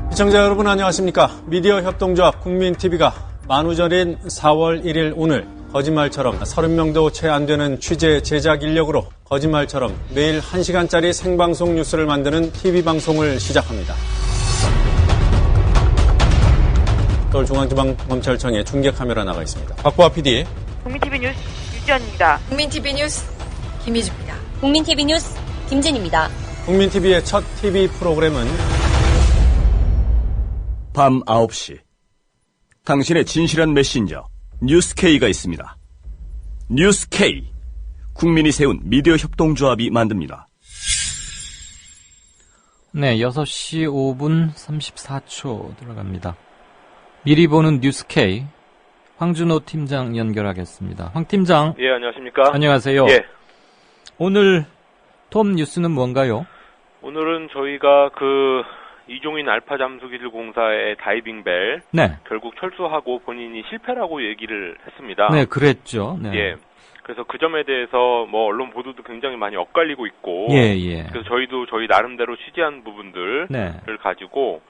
시청자 여러분 안녕하십니까? 미디어 협동조합 국민TV가 만우절인 4월 1일 오늘 거짓말처럼 30명도 채 안 되는 취재 제작 인력으로 거짓말처럼 매일 1시간짜리 생방송 뉴스를 만드는 TV방송을 시작합니다. 서울중앙지방검찰청에 중계카메라 나가 있습니다. 박보아 PD. 국민TV 뉴스 유지연입니다. 국민TV 뉴스 김희주입니다. 국민TV 뉴스 김진입니다. 국민TV의 첫 TV 프로그램은 밤 9시 당신의 진실한 메신저 뉴스K가 있습니다. 뉴스K, 국민이 세운 미디어 협동조합이 만듭니다. 네, 6시 5분 34초 들어갑니다. 미리 보는 뉴스K, 황준호 팀장 연결하겠습니다. 황 팀장. 예, 안녕하십니까. 안녕하세요. 예. 오늘 톱 뉴스는 뭔가요? 오늘은 저희가 이종인 알파 잠수기술 공사의 다이빙벨 네. 결국 철수하고 본인이 실패라고 얘기를 했습니다. 네, 그랬죠. 네. 예. 그래서 그 점에 대해서 언론 보도도 굉장히 많이 엇갈리고 있고 예. 그래서 저희도 저희 나름대로 취재한 부분들을 네. 가지고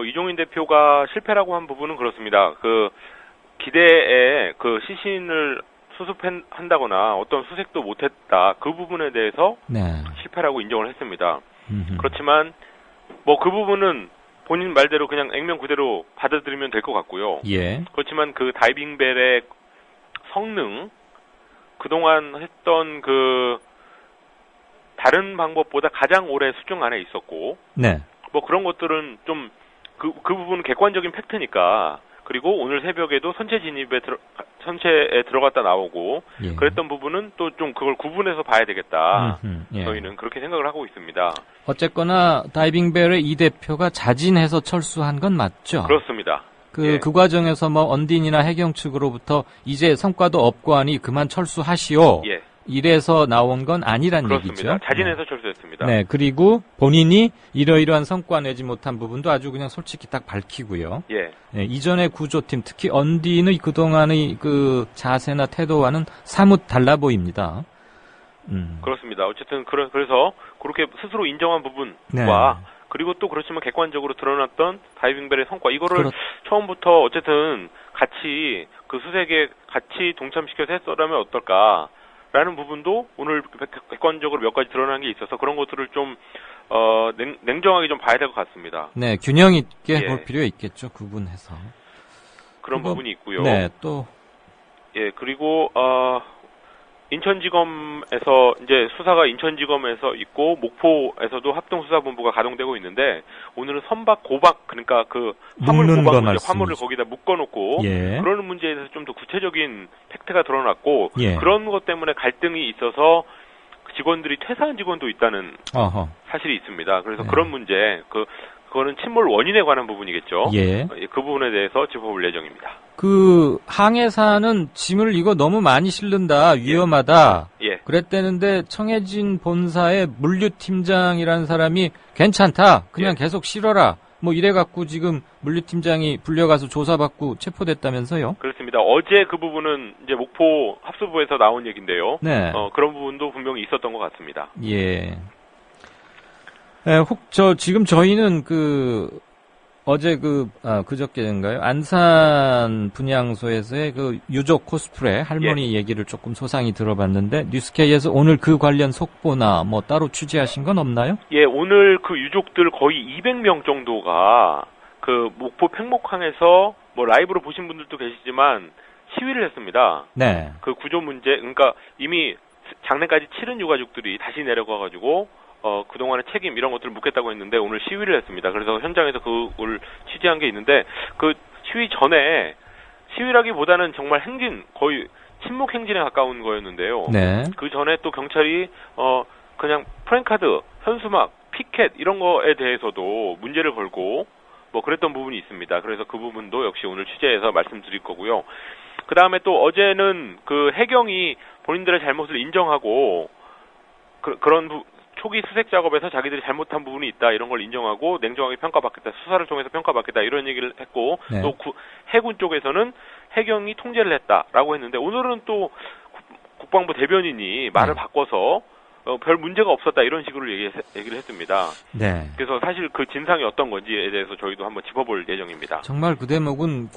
이종인 대표가 실패라고 한 부분은 그렇습니다. 기대에 시신을 수습한다거나 어떤 수색도 못했다. 그 부분에 대해서 네. 실패라고 인정을 했습니다. 그렇지만 그 부분은 본인 말대로 그냥 액면 그대로 받아들이면 될 것 같고요. 예. 그렇지만 그 다이빙벨의 성능, 그동안 했던 다른 방법보다 가장 오래 수중 안에 있었고, 네. 그런 것들은 좀 그 부분은 객관적인 팩트니까. 그리고 오늘 새벽에도 선체에 들어갔다 나오고 예. 그랬던 부분은 또 좀 그걸 구분해서 봐야 되겠다. 예. 저희는 그렇게 생각을 하고 있습니다. 어쨌거나 다이빙벨의 이 대표가 자진해서 철수한 건 맞죠? 그렇습니다. 그 과정에서 언딘이나 해경 측으로부터 이제 성과도 없고 하니 그만 철수하시오. 예. 이래서 나온 건 아니란 그렇습니다. 얘기죠. 자진해서 철수했습니다. 네, 그리고 본인이 이러이러한 성과 내지 못한 부분도 아주 그냥 솔직히 딱 밝히고요. 예. 네, 이전의 구조팀, 특히 언딘의 그동안의 자세나 태도와는 사뭇 달라 보입니다. 그렇습니다. 어쨌든 그래서 그렇게 스스로 인정한 부분과 네. 그리고 또 그렇지만 객관적으로 드러났던 다이빙벨의 성과 이거를 처음부터 어쨌든 같이 수색에 같이 동참시켜서 했더라면 어떨까? 라는 부분도 오늘 객관적으로 몇 가지 드러난 게 있어서 그런 것들을 좀 냉정하게 좀 봐야 될 것 같습니다. 네, 균형 있게 볼 필요가 있겠죠. 구분해서. 그런 부분이 있고요. 네, 또 그리고 인천지검에서 이제 수사가 인천지검에서 있고 목포에서도 합동수사본부가 가동되고 있는데 오늘은 선박 고박 그러니까 화물 고박 문제, 화물을 거기다 묶어놓고 그러는 문제에 대해서 좀 더 구체적인 팩트가 드러났고 그런 것 때문에 갈등이 있어서 직원들이 퇴사한 직원도 있다는 사실이 있습니다. 그래서 그런 문제 그거는 침몰 원인에 관한 부분이겠죠. 그 부분에 대해서 짚어볼 예정입니다. 항해사는 짐을 이거 너무 많이 실른다, 위험하다. 그랬대는데 청해진 본사의 물류팀장이라는 사람이 괜찮다, 그냥 계속 실어라. 이래갖고 지금 물류팀장이 불려가서 조사받고 체포됐다면서요? 그렇습니다. 어제 그 부분은 이제 목포 합수부에서 나온 얘기인데요. 네. 그런 부분도 분명히 있었던 것 같습니다. 예. 지금 저희는 어제 그저께인가요? 안산 분향소에서의 유족 코스프레 할머니 얘기를 조금 소상히 들어봤는데, 뉴스K에서 오늘 그 관련 속보나 따로 취재하신 건 없나요? 예, 오늘 유족들 거의 200명 정도가 목포 팽목항에서 라이브로 보신 분들도 계시지만 시위를 했습니다. 네. 구조 문제, 그러니까 이미 장례까지 치른 유가족들이 다시 내려가가지고, 그동안의 책임 이런 것들을 묻겠다고 했는데 오늘 시위를 했습니다. 그래서 현장에서 그걸 취재한 게 있는데 시위 전에 시위라기보다는 정말 행진 거의 침묵 행진에 가까운 거였는데요. 네. 그 전에 또 경찰이 그냥 프랭카드, 현수막, 피켓 이런 거에 대해서도 문제를 걸고 그랬던 부분이 있습니다. 그래서 그 부분도 역시 오늘 취재해서 말씀드릴 거고요. 그 다음에 또 어제는 해경이 본인들의 잘못을 인정하고 그런 초기 수색 작업에서 자기들이 잘못한 부분이 있다 이런 걸 인정하고 냉정하게 평가받겠다, 수사를 통해서 평가받겠다 이런 얘기를 했고 또 해군 쪽에서는 해경이 통제를 했다라고 했는데 오늘은 또 국방부 대변인이 말을 바꿔서 별 문제가 없었다 이런 식으로 얘기를 했습니다. 네. 그래서 사실 그 진상이 어떤 건지에 대해서 저희도 한번 짚어볼 예정입니다. 정말 그 대목은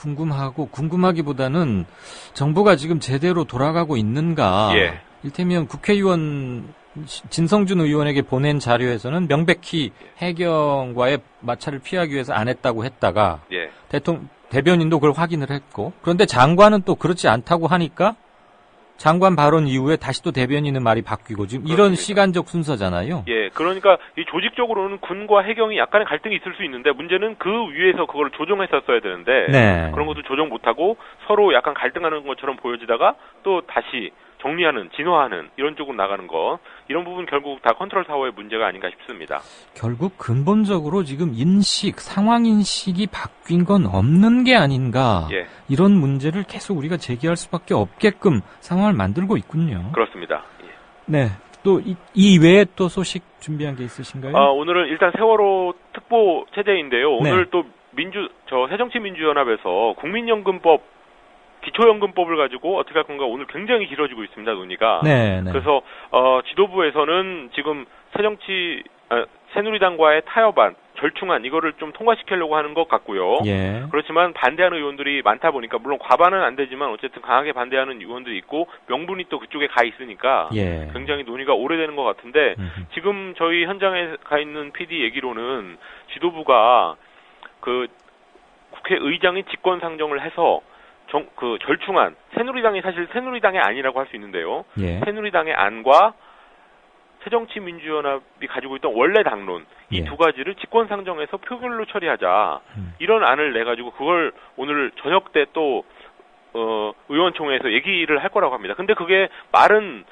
궁금하기보다는 정부가 지금 제대로 돌아가고 있는가. 예. 일테면 국회의원 진성준 의원에게 보낸 자료에서는 명백히 해경과의 마찰을 피하기 위해서 안 했다고 했다가 예. 대변인도 그걸 확인을 했고 그런데 장관은 또 그렇지 않다고 하니까 장관 발언 이후에 다시 또 대변인의 말이 바뀌고 지금 그렇습니다. 이런 시간적 순서잖아요. 예, 그러니까 이 조직적으로는 군과 해경이 약간의 갈등이 있을 수 있는데 문제는 그 위에서 그걸 조정했었어야 되는데 네. 그런 것도 조정 못하고 서로 약간 갈등하는 것처럼 보여지다가 또 다시 정리하는, 진화하는 이런 쪽으로 나가는 거 이런 부분 결국 다 컨트롤 타워의 문제가 아닌가 싶습니다. 결국 근본적으로 지금 상황 인식이 바뀐 건 없는 게 아닌가. 예. 이런 문제를 계속 우리가 제기할 수밖에 없게끔 상황을 만들고 있군요. 그렇습니다. 예. 네. 또 이 외에 또 소식 준비한 게 있으신가요? 오늘은 일단 세월호 특보 체제인데요. 오늘 네. 또 새정치민주연합에서 국민연금법 기초연금법을 가지고 어떻게 할 건가 오늘 굉장히 길어지고 있습니다, 논의가. 네. 그래서 지도부에서는 지금 새누리당과의 타협안, 절충안 이거를 좀 통과시키려고 하는 것 같고요. 예. 그렇지만 반대하는 의원들이 많다 보니까 물론 과반은 안 되지만 어쨌든 강하게 반대하는 의원들이 있고 명분이 또 그쪽에 가 있으니까 예. 굉장히 논의가 오래되는 것 같은데 지금 저희 현장에 가 있는 PD 얘기로는 지도부가 그 국회의장이 직권상정을 해서 절충안, 새누리당이 사실 새누리당의 안이라고 할 수 있는데요. 예. 새누리당의 안과 새정치민주연합이 가지고 있던 원래 당론 이 두 가지를 직권상정해서 표결로 처리하자 이런 안을 내가지고 그걸 오늘 저녁 때 또 의원총회에서 얘기를 할 거라고 합니다. 근데 그게 말은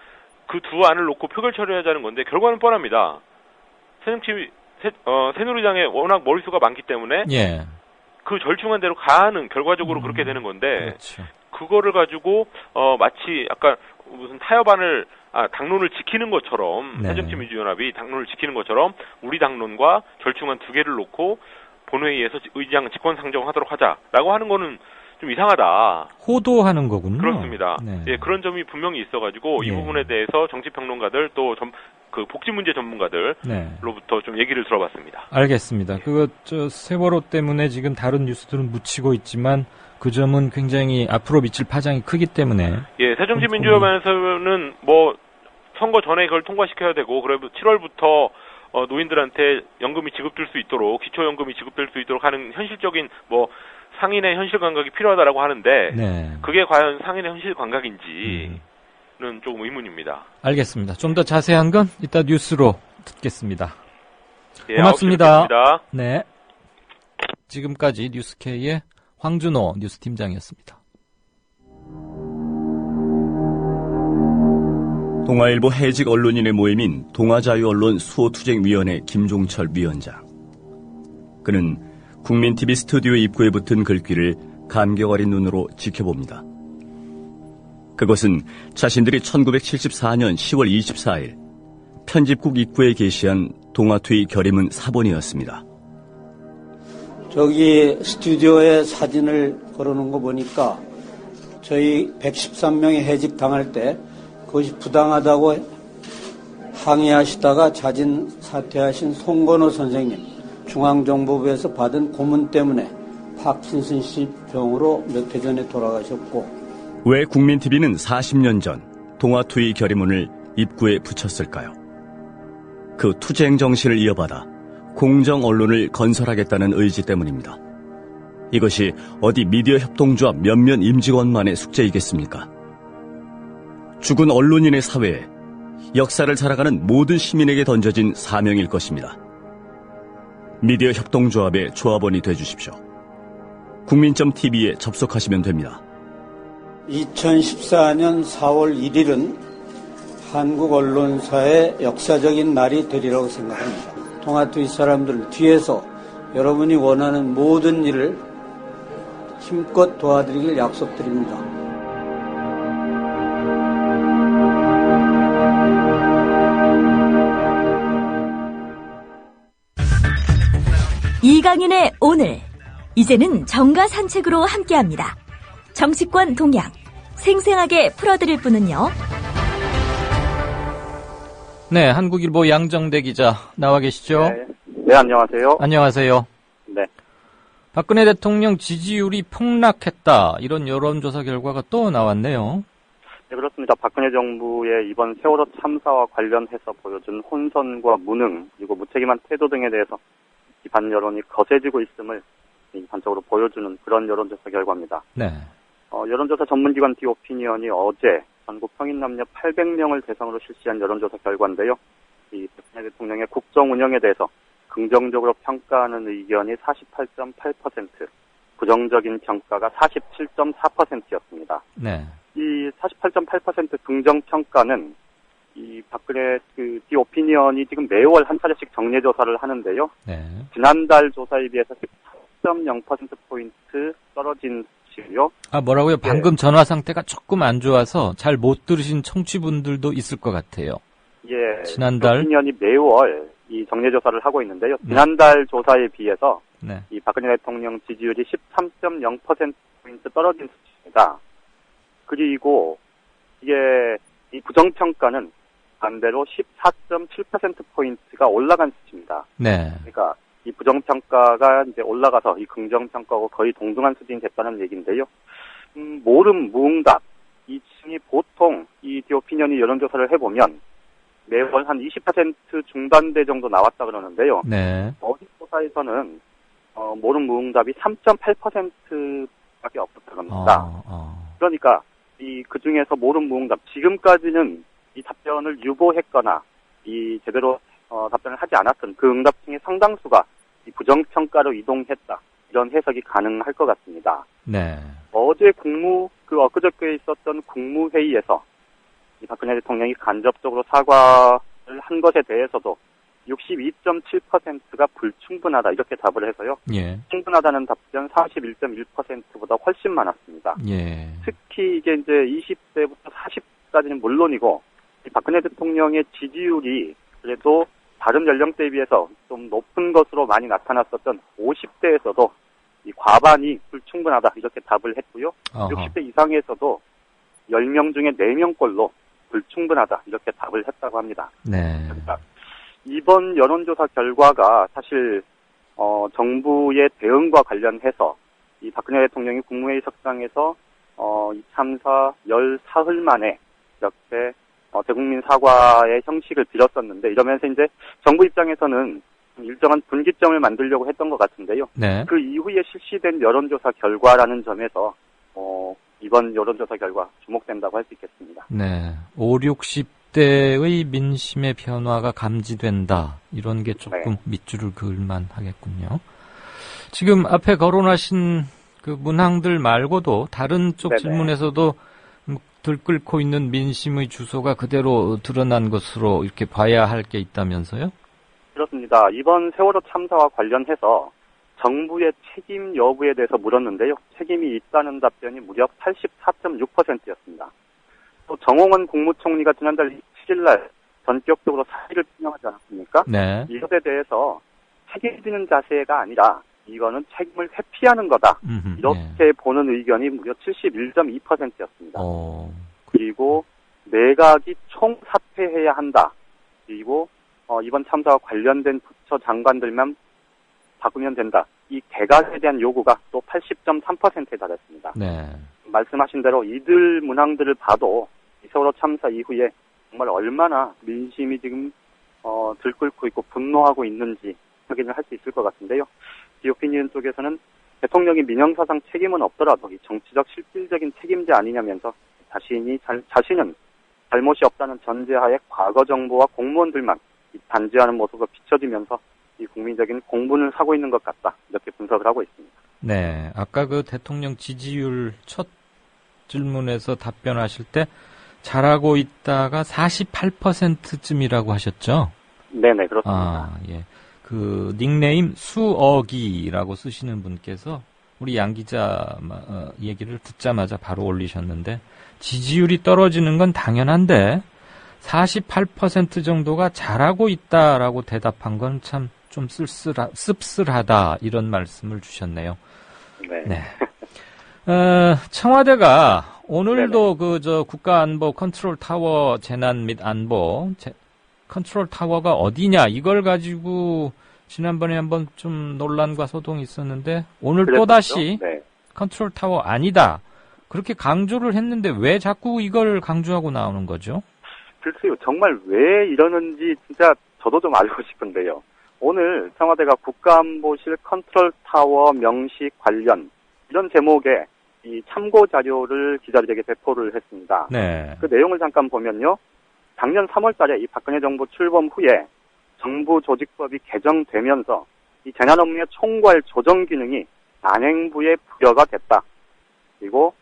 그 두 안을 놓고 표결 처리하자는 건데 결과는 뻔합니다. 새누리당에 워낙 머릿수가 많기 때문에 예. 그 절충안대로 가는 결과적으로 그렇게 되는 건데 그렇죠. 그거를 가지고 마치 약간 무슨 타협안을 당론을 지키는 것처럼 네. 새정치민주연합이 당론을 지키는 것처럼 우리 당론과 절충안 두 개를 놓고 본회의에서 의장 직권상정하도록 하자라고 하는 거는 좀 이상하다. 호도하는 거군요. 그렇습니다. 네. 예, 그런 점이 분명히 있어가지고 이 예. 부분에 대해서 정치평론가들 또 그 복지문제 전문가들로부터 좀 얘기를 들어봤습니다. 알겠습니다. 세월호 때문에 지금 다른 뉴스들은 묻히고 있지만 그 점은 굉장히 앞으로 미칠 파장이 크기 때문에. 예, 새정치민주연합에서는 선거 전에 그걸 통과시켜야 되고, 그래도 7월부터 노인들한테 연금이 지급될 수 있도록, 기초연금이 지급될 수 있도록 하는 현실적인 상인의 현실 감각이 필요하다라고 하는데, 네. 그게 과연 상인의 현실 감각인지, 는 조금 의문입니다. 알겠습니다. 좀 더 자세한 건 이따 뉴스로 듣겠습니다. 예, 고맙습니다. 네. 지금까지 뉴스K의 황준호 뉴스팀장이었습니다. 동아일보 해직 언론인의 모임인 동아자유언론 수호투쟁위원회 김종철 위원장. 그는 국민TV 스튜디오 입구에 붙은 글귀를 감격 어린 눈으로 지켜봅니다. 그것은 자신들이 1974년 10월 24일 편집국 입구에 게시한 동아투의 결의문 사본이었습니다. 저기 스튜디오에 사진을 걸어놓은 거 보니까 저희 113명이 해직 당할 때 그것이 부당하다고 항의하시다가 자진 사퇴하신 송건호 선생님, 중앙정보부에서 받은 고문 때문에 파킨슨씨 병으로 몇 해 전에 돌아가셨고, 왜 국민TV는 40년 전 동아투의 결의문을 입구에 붙였을까요? 그 투쟁 정신을 이어받아 공정 언론을 건설하겠다는 의지 때문입니다. 이것이 어디 미디어 협동조합 몇몇 임직원만의 숙제이겠습니까? 죽은 언론인의 사회에 역사를 살아가는 모든 시민에게 던져진 사명일 것입니다. 미디어 협동조합의 조합원이 되주십시오. 국민.tv에 접속하시면 됩니다. 2014년 4월 1일은 한국 언론사의 역사적인 날이 되리라고 생각합니다. 동아투의 사람들 뒤에서 여러분이 원하는 모든 일을 힘껏 도와드리길 약속드립니다. 이강윤의 오늘, 이제는 정가 산책으로 함께합니다. 정치권 동향, 생생하게 풀어드릴 분은요. 네, 한국일보 양정대 기자 나와 계시죠? 네, 안녕하세요. 안녕하세요. 네. 박근혜 대통령 지지율이 폭락했다. 이런 여론조사 결과가 또 나왔네요. 네, 그렇습니다. 박근혜 정부의 이번 세월호 참사와 관련해서 보여준 혼선과 무능, 그리고 무책임한 태도 등에 대해서 비판 여론이 거세지고 있음을 비판적으로 보여주는 그런 여론조사 결과입니다. 네. 여론조사 전문기관 디오피니언이 어제 전국 성인 남녀 800명을 대상으로 실시한 여론조사 결과인데요. 이 박근혜 대통령의 국정 운영에 대해서 긍정적으로 평가하는 의견이 48.8%, 부정적인 평가가 47.4%였습니다. 네. 이 48.8% 긍정 평가는 이 박근혜 디오피니언이 지금 매월 한 차례씩 정례 조사를 하는데요. 네. 지난달 조사에 비해서 4.0%포인트 떨어진 수치고요. 뭐라고요? 방금 전화 상태가 조금 안 좋아서 잘 못 들으신 청취분들도 있을 것 같아요. 예. 지난달 디오피니언이 매월 이 정례 조사를 하고 있는데요. 지난달 조사에 비해서 네. 이 박근혜 대통령 지지율이 13.0%포인트 떨어진 수치입니다. 그리고 이게 이 부정평가는 반대로 14.7%포인트가 올라간 수치입니다. 네. 그러니까 이 부정평가가 이제 올라가서 이 긍정평가하고 거의 동등한 수준이 됐다는 얘기인데요. 모름, 무응답, 이 층이 보통 이 디오피니언이 여론조사를 해보면 매월 한 20% 중반대 정도 나왔다 그러는데요. 네. 어디 조사에서는 모름, 무응답이 3.8%밖에 없었다고 합니다. 그러니까 그 중에서 모름, 무응답, 지금까지는 이 답변을 유보했거나 이 제대로 답변을 하지 않았던 그 응답층의 상당수가 이 부정평가로 이동했다. 이런 해석이 가능할 것 같습니다. 네. 어제 엊그저께 있었던 국무회의에서 이 박근혜 대통령이 간접적으로 사과를 한 것에 대해서도 62.7%가 불충분하다 이렇게 답을 해서요. 예. 충분하다는 답변 31.1%보다 훨씬 많았습니다. 예. 특히 이게 이제 20대부터 40까지는 물론이고 이 박근혜 대통령의 지지율이 그래도 다른 연령대에 비해서 좀 높은 것으로 많이 나타났었던 50대에서도 이 과반이 불충분하다 이렇게 답을 했고요. 어허. 60대 이상에서도 10명 중에 4명꼴로 불충분하다 이렇게 답을 했다고 합니다. 네. 그러니까 이번 여론조사 결과가 사실 정부의 대응과 관련해서 이 박근혜 대통령이 국무회의 석상에서 이 참사 14흘 만에 이렇게 대국민 사과의 형식을 빌었었는데 이러면서 이제 정부 입장에서는 일정한 분기점을 만들려고 했던 것 같은데요. 네. 그 이후에 실시된 여론조사 결과라는 점에서 이번 여론조사 결과 주목된다고 할 수 있겠습니다. 네. 5, 60대의 민심의 변화가 감지된다. 이런 게 조금 밑줄을 그을만 하겠군요. 지금 앞에 거론하신 그 문항들 말고도 다른 쪽 질문에서도 들끓고 있는 민심의 주소가 그대로 드러난 것으로 이렇게 봐야 할 게 있다면서요? 그렇습니다. 이번 세월호 참사와 관련해서 정부의 책임 여부에 대해서 물었는데요. 책임이 있다는 답변이 무려 84.6%였습니다. 또 정홍원 국무총리가 지난달 27일 날 전격적으로 사의를 표명하지 않았습니까? 네. 이것에 대해서 책임지는 자세가 아니라 이거는 책임을 회피하는 거다. 이렇게 보는 의견이 무려 71.2%였습니다. 그리고 내각이 총사퇴해야 한다. 그리고 이번 참사와 관련된 부처 장관들만 바꾸면 된다. 이 개각에 대한 요구가 또 80.3%에 달했습니다. 네. 말씀하신 대로 이들 문항들을 봐도 이 세월호 참사 이후에 정말 얼마나 민심이 지금 들끓고 있고 분노하고 있는지 확인을 할 수 있을 것 같은데요. 디오피니언 쪽에서는 대통령이 민영사상 책임은 없더라도 이 정치적 실질적인 책임자 아니냐면서 자신은 잘못이 없다는 전제하에 과거 정부와 공무원들만 단죄하는 모습을 비춰지면서 이 국민적인 공분을 사고 있는 것 같다. 이렇게 분석을 하고 있습니다. 네. 아까 그 대통령 지지율 첫 질문에서 답변하실 때 잘하고 있다가 48%쯤이라고 하셨죠? 네네, 그렇습니다. 아, 예. 그 닉네임 수어기라고 쓰시는 분께서 우리 양 기자 얘기를 듣자마자 바로 올리셨는데 지지율이 떨어지는 건 당연한데 48% 정도가 잘하고 있다라고 대답한 건 참 좀 씁쓸하다 이런 말씀을 주셨네요. 네. 청와대가 오늘도 국가안보 컨트롤 타워 재난 및 안보 컨트롤 타워가 어디냐 이걸 가지고 지난번에 한번 좀 논란과 소동이 있었는데 오늘 그랬었죠? 또다시 네. 컨트롤 타워 아니다. 그렇게 강조를 했는데 왜 자꾸 이걸 강조하고 나오는 거죠? 글쎄요, 정말 왜 이러는지 진짜 저도 좀 알고 싶은데요. 오늘 청와대가 국가안보실 컨트롤 타워 명시 관련 이런 제목의 이 참고 자료를 기자들에게 배포를 했습니다. 네. 그 내용을 잠깐 보면요. 작년 3월달에 이 박근혜 정부 출범 후에 정부 조직법이 개정되면서 이 재난 업무의 총괄 조정 기능이 안행부에 부여가 됐다. 그리고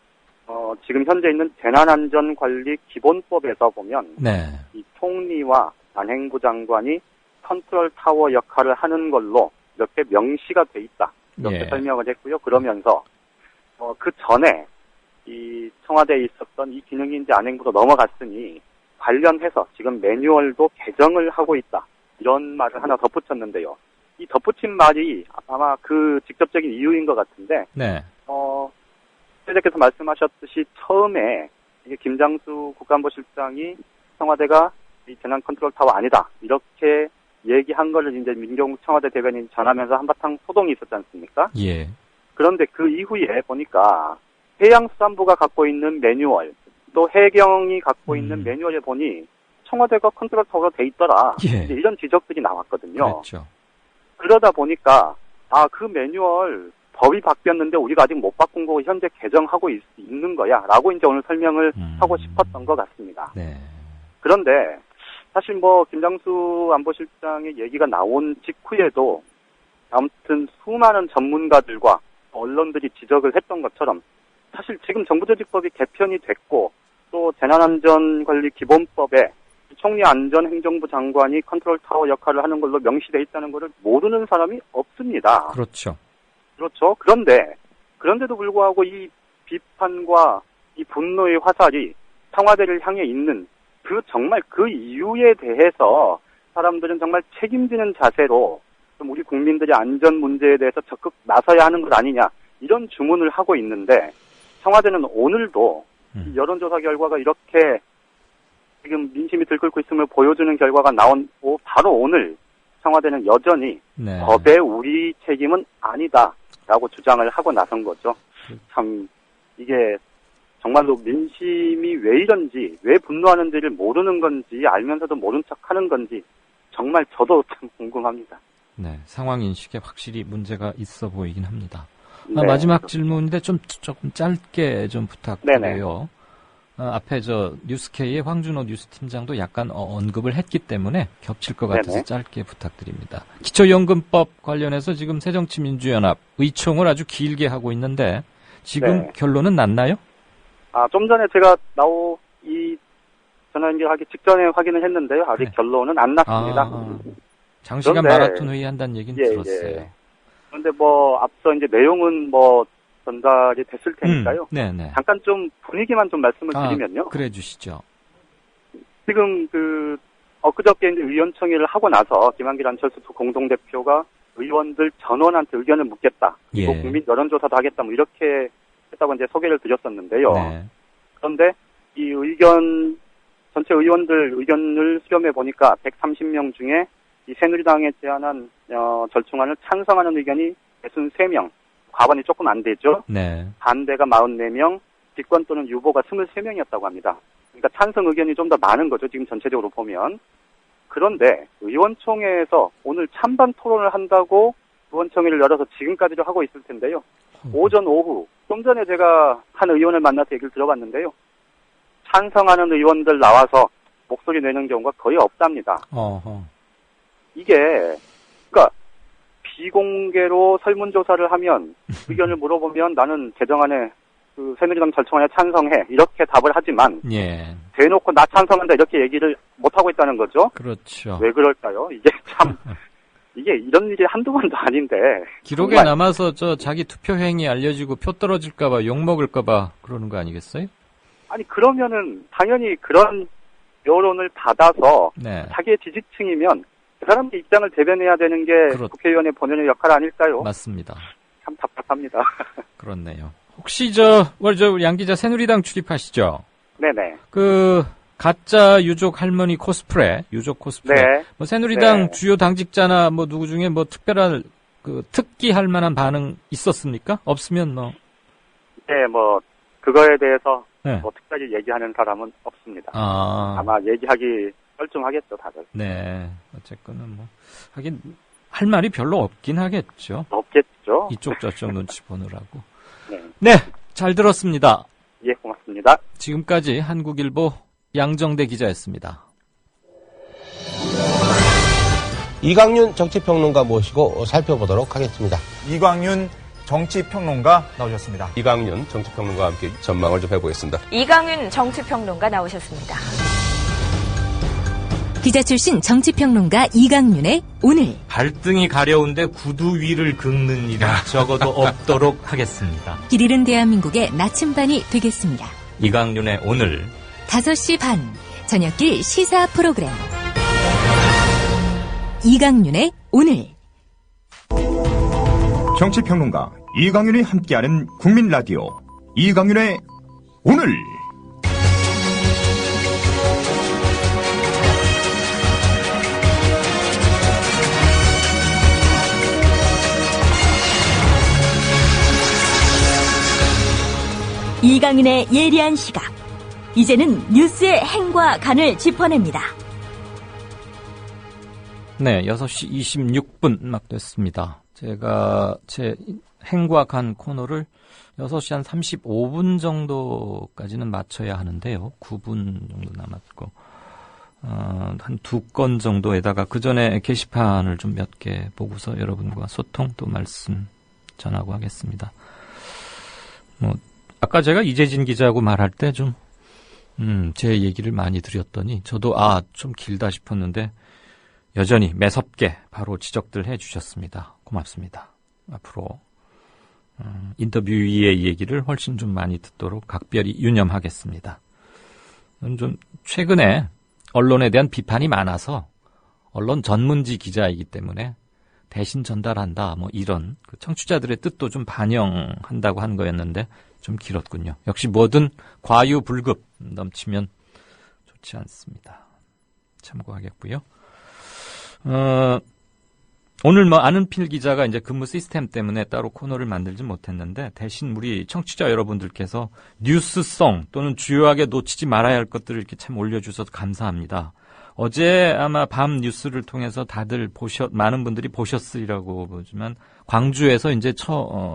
지금 현재 있는 재난안전관리 기본법에서 보면 네. 이 총리와 안행부 장관이 컨트롤 타워 역할을 하는 걸로 이렇게 명시가 돼 있다. 이렇게 예. 설명을 했고요. 그러면서 그 전에 이 청와대에 있었던 이 기능이 이제 안행부로 넘어갔으니 관련해서 지금 매뉴얼도 개정을 하고 있다. 이런 말을 하나 덧붙였는데요. 이 덧붙인 말이 아마 그 직접적인 이유인 것 같은데, 네. 최재께서 말씀하셨듯이 처음에 이게 김장수 국가안보실장이 청와대가 이 재난 컨트롤 타워 아니다. 이렇게 얘기한 거를 이제 민경욱 청와대 대변인 전하면서 한바탕 소동이 있었지 않습니까? 예. 그런데 그 이후에 보니까 해양수산부가 갖고 있는 매뉴얼, 또 해경이 갖고 있는 매뉴얼에 보니 청와대가 컨트롤 타워로 돼 있더라. 예. 이제 이런 지적들이 나왔거든요. 그렇죠. 그러다 보니까 그 매뉴얼 법이 바뀌었는데 우리가 아직 못 바꾼 거 현재 개정하고 있는 거야 라고 이제 오늘 설명을 하고 싶었던 것 같습니다. 네. 그런데 사실 김장수 안보실장의 얘기가 나온 직후에도 아무튼 수많은 전문가들과 언론들이 지적을 했던 것처럼 사실 지금 정부조직법이 개편이 됐고 또 재난안전관리 기본법에 총리 안전행정부 장관이 컨트롤 타워 역할을 하는 걸로 명시돼 있다는 것을 모르는 사람이 없습니다. 그렇죠. 그렇죠. 그런데도 불구하고 이 비판과 이 분노의 화살이 청와대를 향해 있는 정말 그 이유에 대해서 사람들은 정말 책임지는 자세로 좀 우리 국민들의 안전 문제에 대해서 적극 나서야 하는 것 아니냐 이런 주문을 하고 있는데 청와대는 오늘도 이 여론조사 결과가 이렇게 지금 민심이 들끓고 있음을 보여주는 결과가 나온 바로 오늘 청와대는 여전히 네. 법의 우리 책임은 아니다라고 주장을 하고 나선 거죠. 참 이게 정말로 민심이 왜 이런지 왜 분노하는지를 모르는 건지 알면서도 모른 척하는 건지 정말 저도 참 궁금합니다. 네, 상황 인식에 확실히 문제가 있어 보이긴 합니다. 네, 마지막 그렇습니다. 질문인데 조금 짧게 좀 부탁드려요. 앞에 뉴스K의 황준호 뉴스팀장도 약간 언급을 했기 때문에 겹칠 것 같아서 네네. 짧게 부탁드립니다. 기초연금법 관련해서 지금 새정치민주연합 의총을 아주 길게 하고 있는데 지금 네. 결론은 났나요? 좀 전에 제가 이 전화 연결하기 직전에 확인을 했는데요. 아직 결론은 안 났습니다. 장시간 그런데, 마라톤 회의한다는 얘기는 들었어요. 그런데 앞서 이제 내용은 전달이 됐을 테니까요. 네네. 잠깐 좀 분위기만 좀 말씀을 드리면요. 그래 주시죠. 지금 엊그저께 이제 의원총회를 하고 나서 김한길 안철수 두 공동대표가 의원들 전원한테 의견을 묻겠다. 그리고 예. 국민 여론조사도 하겠다. 이렇게 했다고 이제 소개를 드렸었는데요. 네. 그런데 이 전체 의원들 의견을 수렴해 보니까 130명 중에 이 새누리당에 제안한 절충안을 찬성하는 의견이 63명, 과반이 조금 안 되죠. 네. 반대가 44명, 직권 또는 유보가 23명이었다고 합니다. 그러니까 찬성 의견이 좀 더 많은 거죠. 지금 전체적으로 보면. 그런데 의원총회에서 오늘 찬반 토론을 한다고 의원총회를 열어서 지금까지도 하고 있을 텐데요. 오전, 오후, 좀 전에 제가 한 의원을 만나서 얘기를 들어봤는데요. 찬성하는 의원들 나와서 목소리 내는 경우가 거의 없답니다. 이게, 그러니까 비공개로 설문조사를 하면 의견을 물어보면 나는 개정안에 새누리당 절충안에 찬성해 이렇게 답을 하지만 예. 대놓고 나 찬성한다 이렇게 얘기를 못하고 있다는 거죠. 그렇죠. 왜 그럴까요? 이게 참 이게 이런 일이 한두 번도 아닌데 기록에 정말, 남아서 자기 투표 행위 알려지고 표 떨어질까봐 욕 먹을까봐 그러는 거 아니겠어요? 아니 그러면은 당연히 그런 여론을 받아서 네. 자기의 지지층이면 그 사람의 입장을 대변해야 되는 게 국회의원의 본연의 역할 아닐까요? 맞습니다. 참 답답합니다. 그렇네요. 혹시 우리 양 기자 새누리당 출입하시죠? 네네. 가짜 유족 할머니 코스프레, 유족 코스프레. 네. 뭐 새누리당 네. 주요 당직자나 뭐 누구 중에 뭐 특별한 그 특기할 만한 반응 있었습니까? 없으면 뭐. 네, 뭐 그거에 대해서 네. 뭐 특별히 얘기하는 사람은 없습니다. 아. 아마 얘기하기 뻘쭘하겠죠, 다들. 네. 어쨌거나 뭐 하긴 할 말이 별로 없긴 하겠죠. 없겠죠. 이쪽 저쪽 눈치 보느라고. 네. 네, 잘 들었습니다. 예, 고맙습니다. 지금까지 한국일보 양정대 기자였습니다. 이광윤 정치평론가 모시고 살펴보도록 하겠습니다. 이광윤 정치평론가 나오셨습니다. 이광윤 정치평론가와 함께 전망을 좀 해보겠습니다. 이광윤 정치평론가 나오셨습니다. 기자 출신 정치평론가 이강윤의 오늘. 발등이 가려운데 구두 위를 긁는 일은 적어도 없도록 하겠습니다. 길 잃은 대한민국의 나침반이 되겠습니다. 이강윤의 오늘 5시 반 저녁길 시사 프로그램 이강윤의 오늘. 정치평론가 이광윤이 함께하는 국민라디오 이광윤의 오늘. 이강윤의 예리한 시각. 이제는 뉴스의 행과 간을 짚어냅니다. 네, 6시 26분 막 됐습니다. 제가 제 행과 간 코너를 6시 한 35분 정도까지는 맞춰야 하는데요. 9분 정도 남았고, 한 2건 정도에다가 그 전에 게시판을 좀 몇 개 보고서 여러분과 소통 또 말씀 전하고 하겠습니다. 뭐, 아까 제가 이재진 기자하고 말할 때 좀, 제 얘기를 많이 드렸더니 저도 좀 길다 싶었는데 여전히 매섭게 바로 지적들 해주셨습니다. 고맙습니다. 앞으로 인터뷰의 얘기를 훨씬 좀 많이 듣도록 각별히 유념하겠습니다. 좀 최근에 언론에 대한 비판이 많아서 언론 전문지 기자이기 때문에 대신 전달한다 뭐 이런 그 청취자들의 뜻도 좀 반영한다고 한 거였는데 좀 길었군요. 역시 뭐든 과유불급 넘치면 좋지 않습니다. 참고하겠고요. 오늘 뭐 아는필 기자가 이제 근무 시스템 때문에 따로 코너를 만들지 못했는데 대신 우리 청취자 여러분들께서 뉴스성 또는 주요하게 놓치지 말아야 할 것들을 이렇게 참 올려주셔서 감사합니다. 어제 아마 밤 뉴스를 통해서 다들 많은 분들이 보셨으리라고 보지만 광주에서 이제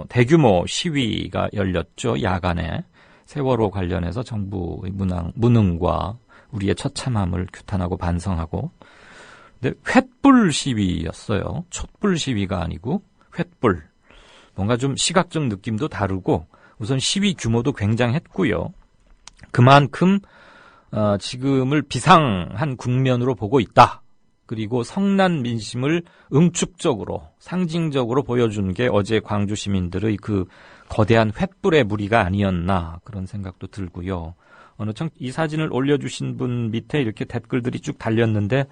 대규모 시위가 열렸죠. 야간에 세월호 관련해서 정부의 무능과 우리의 처참함을 규탄하고 반성하고. 근데 횃불 시위였어요. 촛불 시위가 아니고 횃불. 뭔가 좀 시각적 느낌도 다르고 우선 시위 규모도 굉장했고요. 그만큼 지금을 비상한 국면으로 보고 있다. 그리고 성난 민심을 응축적으로 상징적으로 보여준 게 어제 광주 시민들의 그 거대한 횃불의 무리가 아니었나 그런 생각도 들고요. 이 사진을 올려주신 분 밑에 이렇게 댓글들이 쭉 달렸는데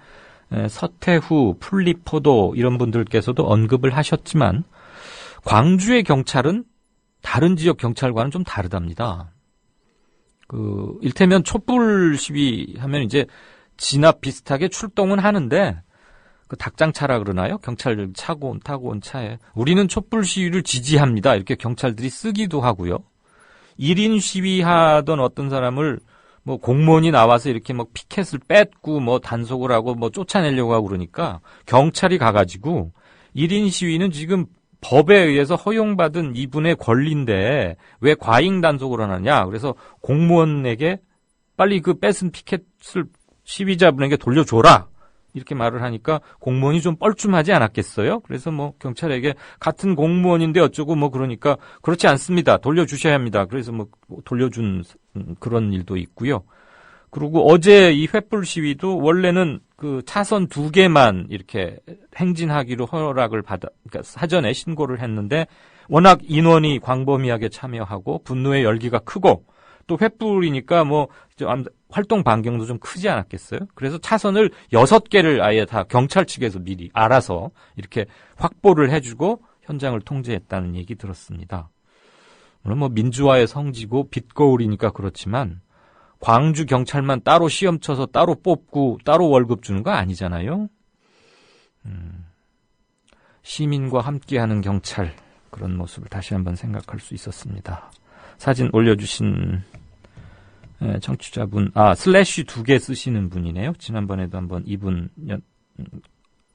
서태후, 풀리포도 이런 분들께서도 언급을 하셨지만 광주의 경찰은 다른 지역 경찰과는 좀 다르답니다. 일테면 촛불 시위 하면 이제 진압 비슷하게 출동은 하는데 그 닭장차라 그러나요? 경찰들 타고 온 차에 우리는 촛불 시위를 지지합니다. 이렇게 경찰들이 쓰기도 하고요. 1인 시위하던 어떤 사람을 뭐 공무원이 나와서 이렇게 뭐 피켓을 뺏고 뭐 단속을 하고 뭐 쫓아내려고 하고 그러니까 경찰이 가가지고 1인 시위는 지금 법에 의해서 허용받은 이분의 권리인데 왜 과잉 단속을 하느냐. 그래서 공무원에게 빨리 그 뺏은 피켓을 시위자분에게 돌려줘라. 이렇게 말을 하니까 공무원이 좀 뻘쭘하지 않았겠어요? 그래서 뭐 경찰에게 같은 공무원인데 어쩌고 뭐 그러니까 그렇지 않습니다. 돌려주셔야 합니다. 그래서 뭐 돌려준 그런 일도 있고요. 그리고 어제 이 횃불 시위도 원래는 그 차선 2개만 이렇게 행진하기로 허락을 그러니까 사전에 신고를 했는데 워낙 인원이 광범위하게 참여하고 분노의 열기가 크고 또 횃불이니까 뭐 활동 반경도 좀 크지 않았겠어요? 그래서 차선을 6개를 아예 다 경찰 측에서 미리 알아서 이렇게 확보를 해주고 현장을 통제했다는 얘기 들었습니다. 물론 뭐 민주화의 성지고 빛거울이니까 그렇지만 광주 경찰만 따로 시험 쳐서 따로 뽑고 따로 월급 주는 거 아니잖아요. 시민과 함께하는 경찰, 그런 모습을 다시 한번 생각할 수 있었습니다. 사진 올려주신 청취자분, 슬래시 2개 쓰시는 분이네요. 지난번에도 한번 이분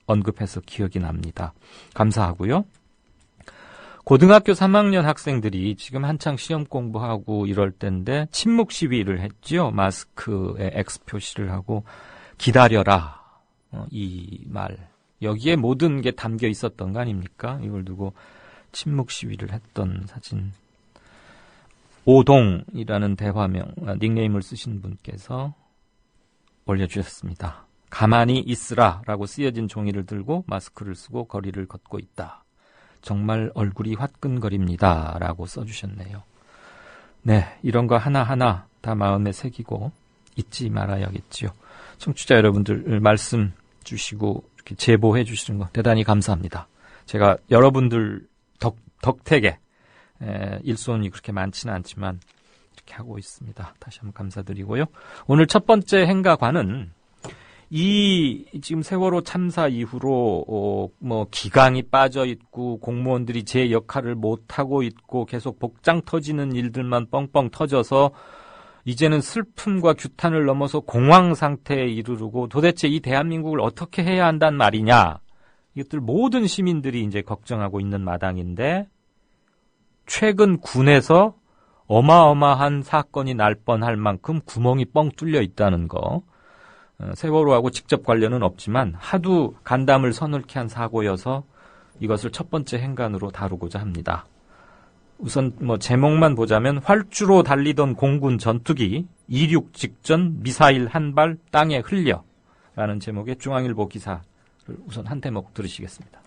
언급해서 기억이 납니다. 감사하고요. 고등학교 3학년 학생들이 지금 한창 시험 공부하고 이럴 때인데 침묵 시위를 했죠. 마스크에 X 표시를 하고 기다려라, 이 말, 여기에 모든 게 담겨 있었던 거 아닙니까? 이걸 두고 침묵 시위를 했던 사진. 오동이라는 대화명, 닉네임을 쓰신 분께서 올려주셨습니다. 가만히 있으라 라고 쓰여진 종이를 들고 마스크를 쓰고 거리를 걷고 있다. 정말 얼굴이 화끈거립니다 라고 써주셨네요. 네, 이런 거 하나하나 다 마음에 새기고 잊지 말아야겠지요. 청취자 여러분들 말씀 주시고 이렇게 제보해 주시는 거 대단히 감사합니다. 제가 여러분들 덕택에 일손이 그렇게 많지는 않지만 이렇게 하고 있습니다. 다시 한번 감사드리고요. 오늘 첫 번째 행가관은 이 지금 세월호 참사 이후로 기강이 빠져 있고 공무원들이 제 역할을 못 하고 있고 계속 복장 터지는 일들만 뻥뻥 터져서 이제는 슬픔과 규탄을 넘어서 공황 상태에 이르르고 도대체 이 대한민국을 어떻게 해야 한단 말이냐, 이것들 모든 시민들이 이제 걱정하고 있는 마당인데, 최근 군에서 어마어마한 사건이 날 뻔할 만큼 구멍이 뻥 뚫려 있다는 거, 세월호하고 직접 관련은 없지만 하도 간담을 서늘케 한 사고여서 이것을 첫 번째 행간으로 다루고자 합니다. 우선 제목만 보자면 활주로 달리던 공군 전투기 이륙 직전 미사일 한 발 땅에 흘려 라는 제목의 중앙일보 기사를 우선 한 대목 들으시겠습니다.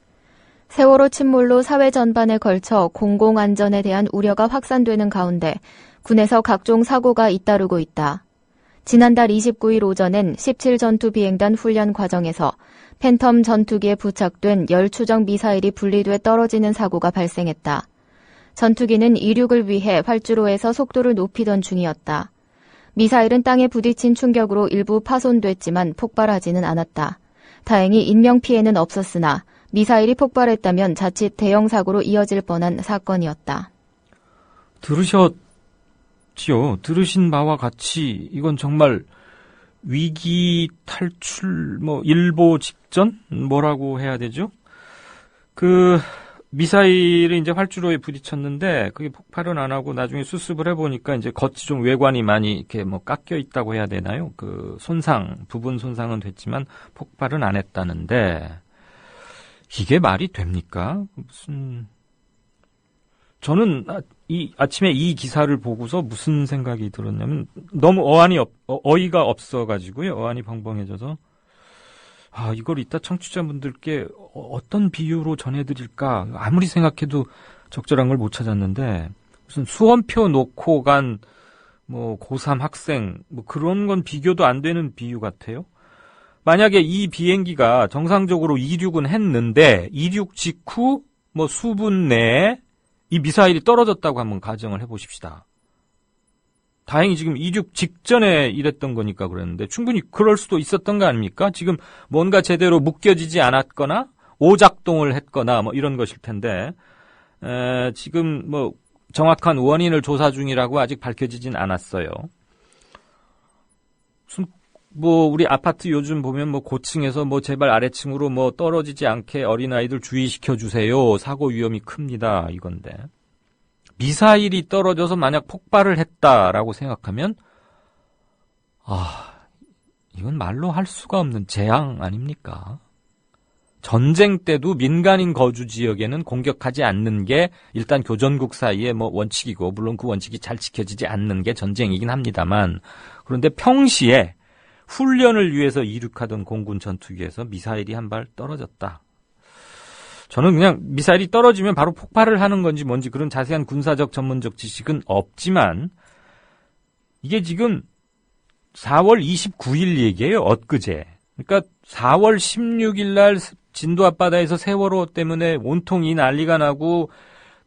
세월호 침몰로 사회 전반에 걸쳐 공공안전에 대한 우려가 확산되는 가운데 군에서 각종 사고가 잇따르고 있다. 지난달 29일 오전엔 17전투 비행단 훈련 과정에서 팬텀 전투기에 부착된 열추정 미사일이 분리돼 떨어지는 사고가 발생했다. 전투기는 이륙을 위해 활주로에서 속도를 높이던 중이었다. 미사일은 땅에 부딪힌 충격으로 일부 파손됐지만 폭발하지는 않았다. 다행히 인명피해는 없었으나 미사일이 폭발했다면 자칫 대형 사고로 이어질 뻔한 사건이었다. 들으신 바와 같이 이건 정말 위기 탈출 일보 직전 뭐라고 해야 되죠? 미사일이 이제 활주로에 부딪혔는데 그게 폭발은 안 하고 나중에 수습을 해보니까 이제 겉이 좀 외관이 많이 이렇게 깎여 있다고 해야 되나요? 부분 손상은 됐지만 폭발은 안 했다는데 이게 말이 됩니까? 저는 아침에 이 기사를 보고서 무슨 생각이 들었냐면 너무 어이가 없어가지고요. 어안이 벙벙해져서 이걸 이따 청취자분들께 어떤 비유로 전해드릴까 아무리 생각해도 적절한 걸 못 찾았는데 무슨 수험표 놓고 간 고3 학생 그런 건 비교도 안 되는 비유 같아요. 만약에 이 비행기가 정상적으로 이륙은 했는데 이륙 직후 수분 내에 이 미사일이 떨어졌다고 한번 가정을 해보십시다. 다행히 지금 이륙 직전에 이랬던 거니까 그랬는데 충분히 그럴 수도 있었던 거 아닙니까? 지금 뭔가 제대로 묶여지지 않았거나 오작동을 했거나 이런 것일 텐데 지금 정확한 원인을 조사 중이라고 아직 밝혀지진 않았어요. 우리 아파트 요즘 보면 고층에서 제발 아래층으로 떨어지지 않게 어린아이들 주의시켜 주세요. 사고 위험이 큽니다. 이건데. 미사일이 떨어져서 만약 폭발을 했다라고 생각하면 이건 말로 할 수가 없는 재앙 아닙니까? 전쟁 때도 민간인 거주 지역에는 공격하지 않는 게 일단 교전국 사이의 원칙이고 물론 그 원칙이 잘 지켜지지 않는 게 전쟁이긴 합니다만 그런데 평시에 훈련을 위해서 이륙하던 공군 전투기에서 미사일이 한 발 떨어졌다. 저는 그냥 미사일이 떨어지면 바로 폭발을 하는 건지 뭔지 그런 자세한 군사적 전문적 지식은 없지만 이게 지금 4월 29일 얘기예요. 엊그제. 그러니까 4월 16일 날 진도 앞바다에서 세월호 때문에 온통 이 난리가 나고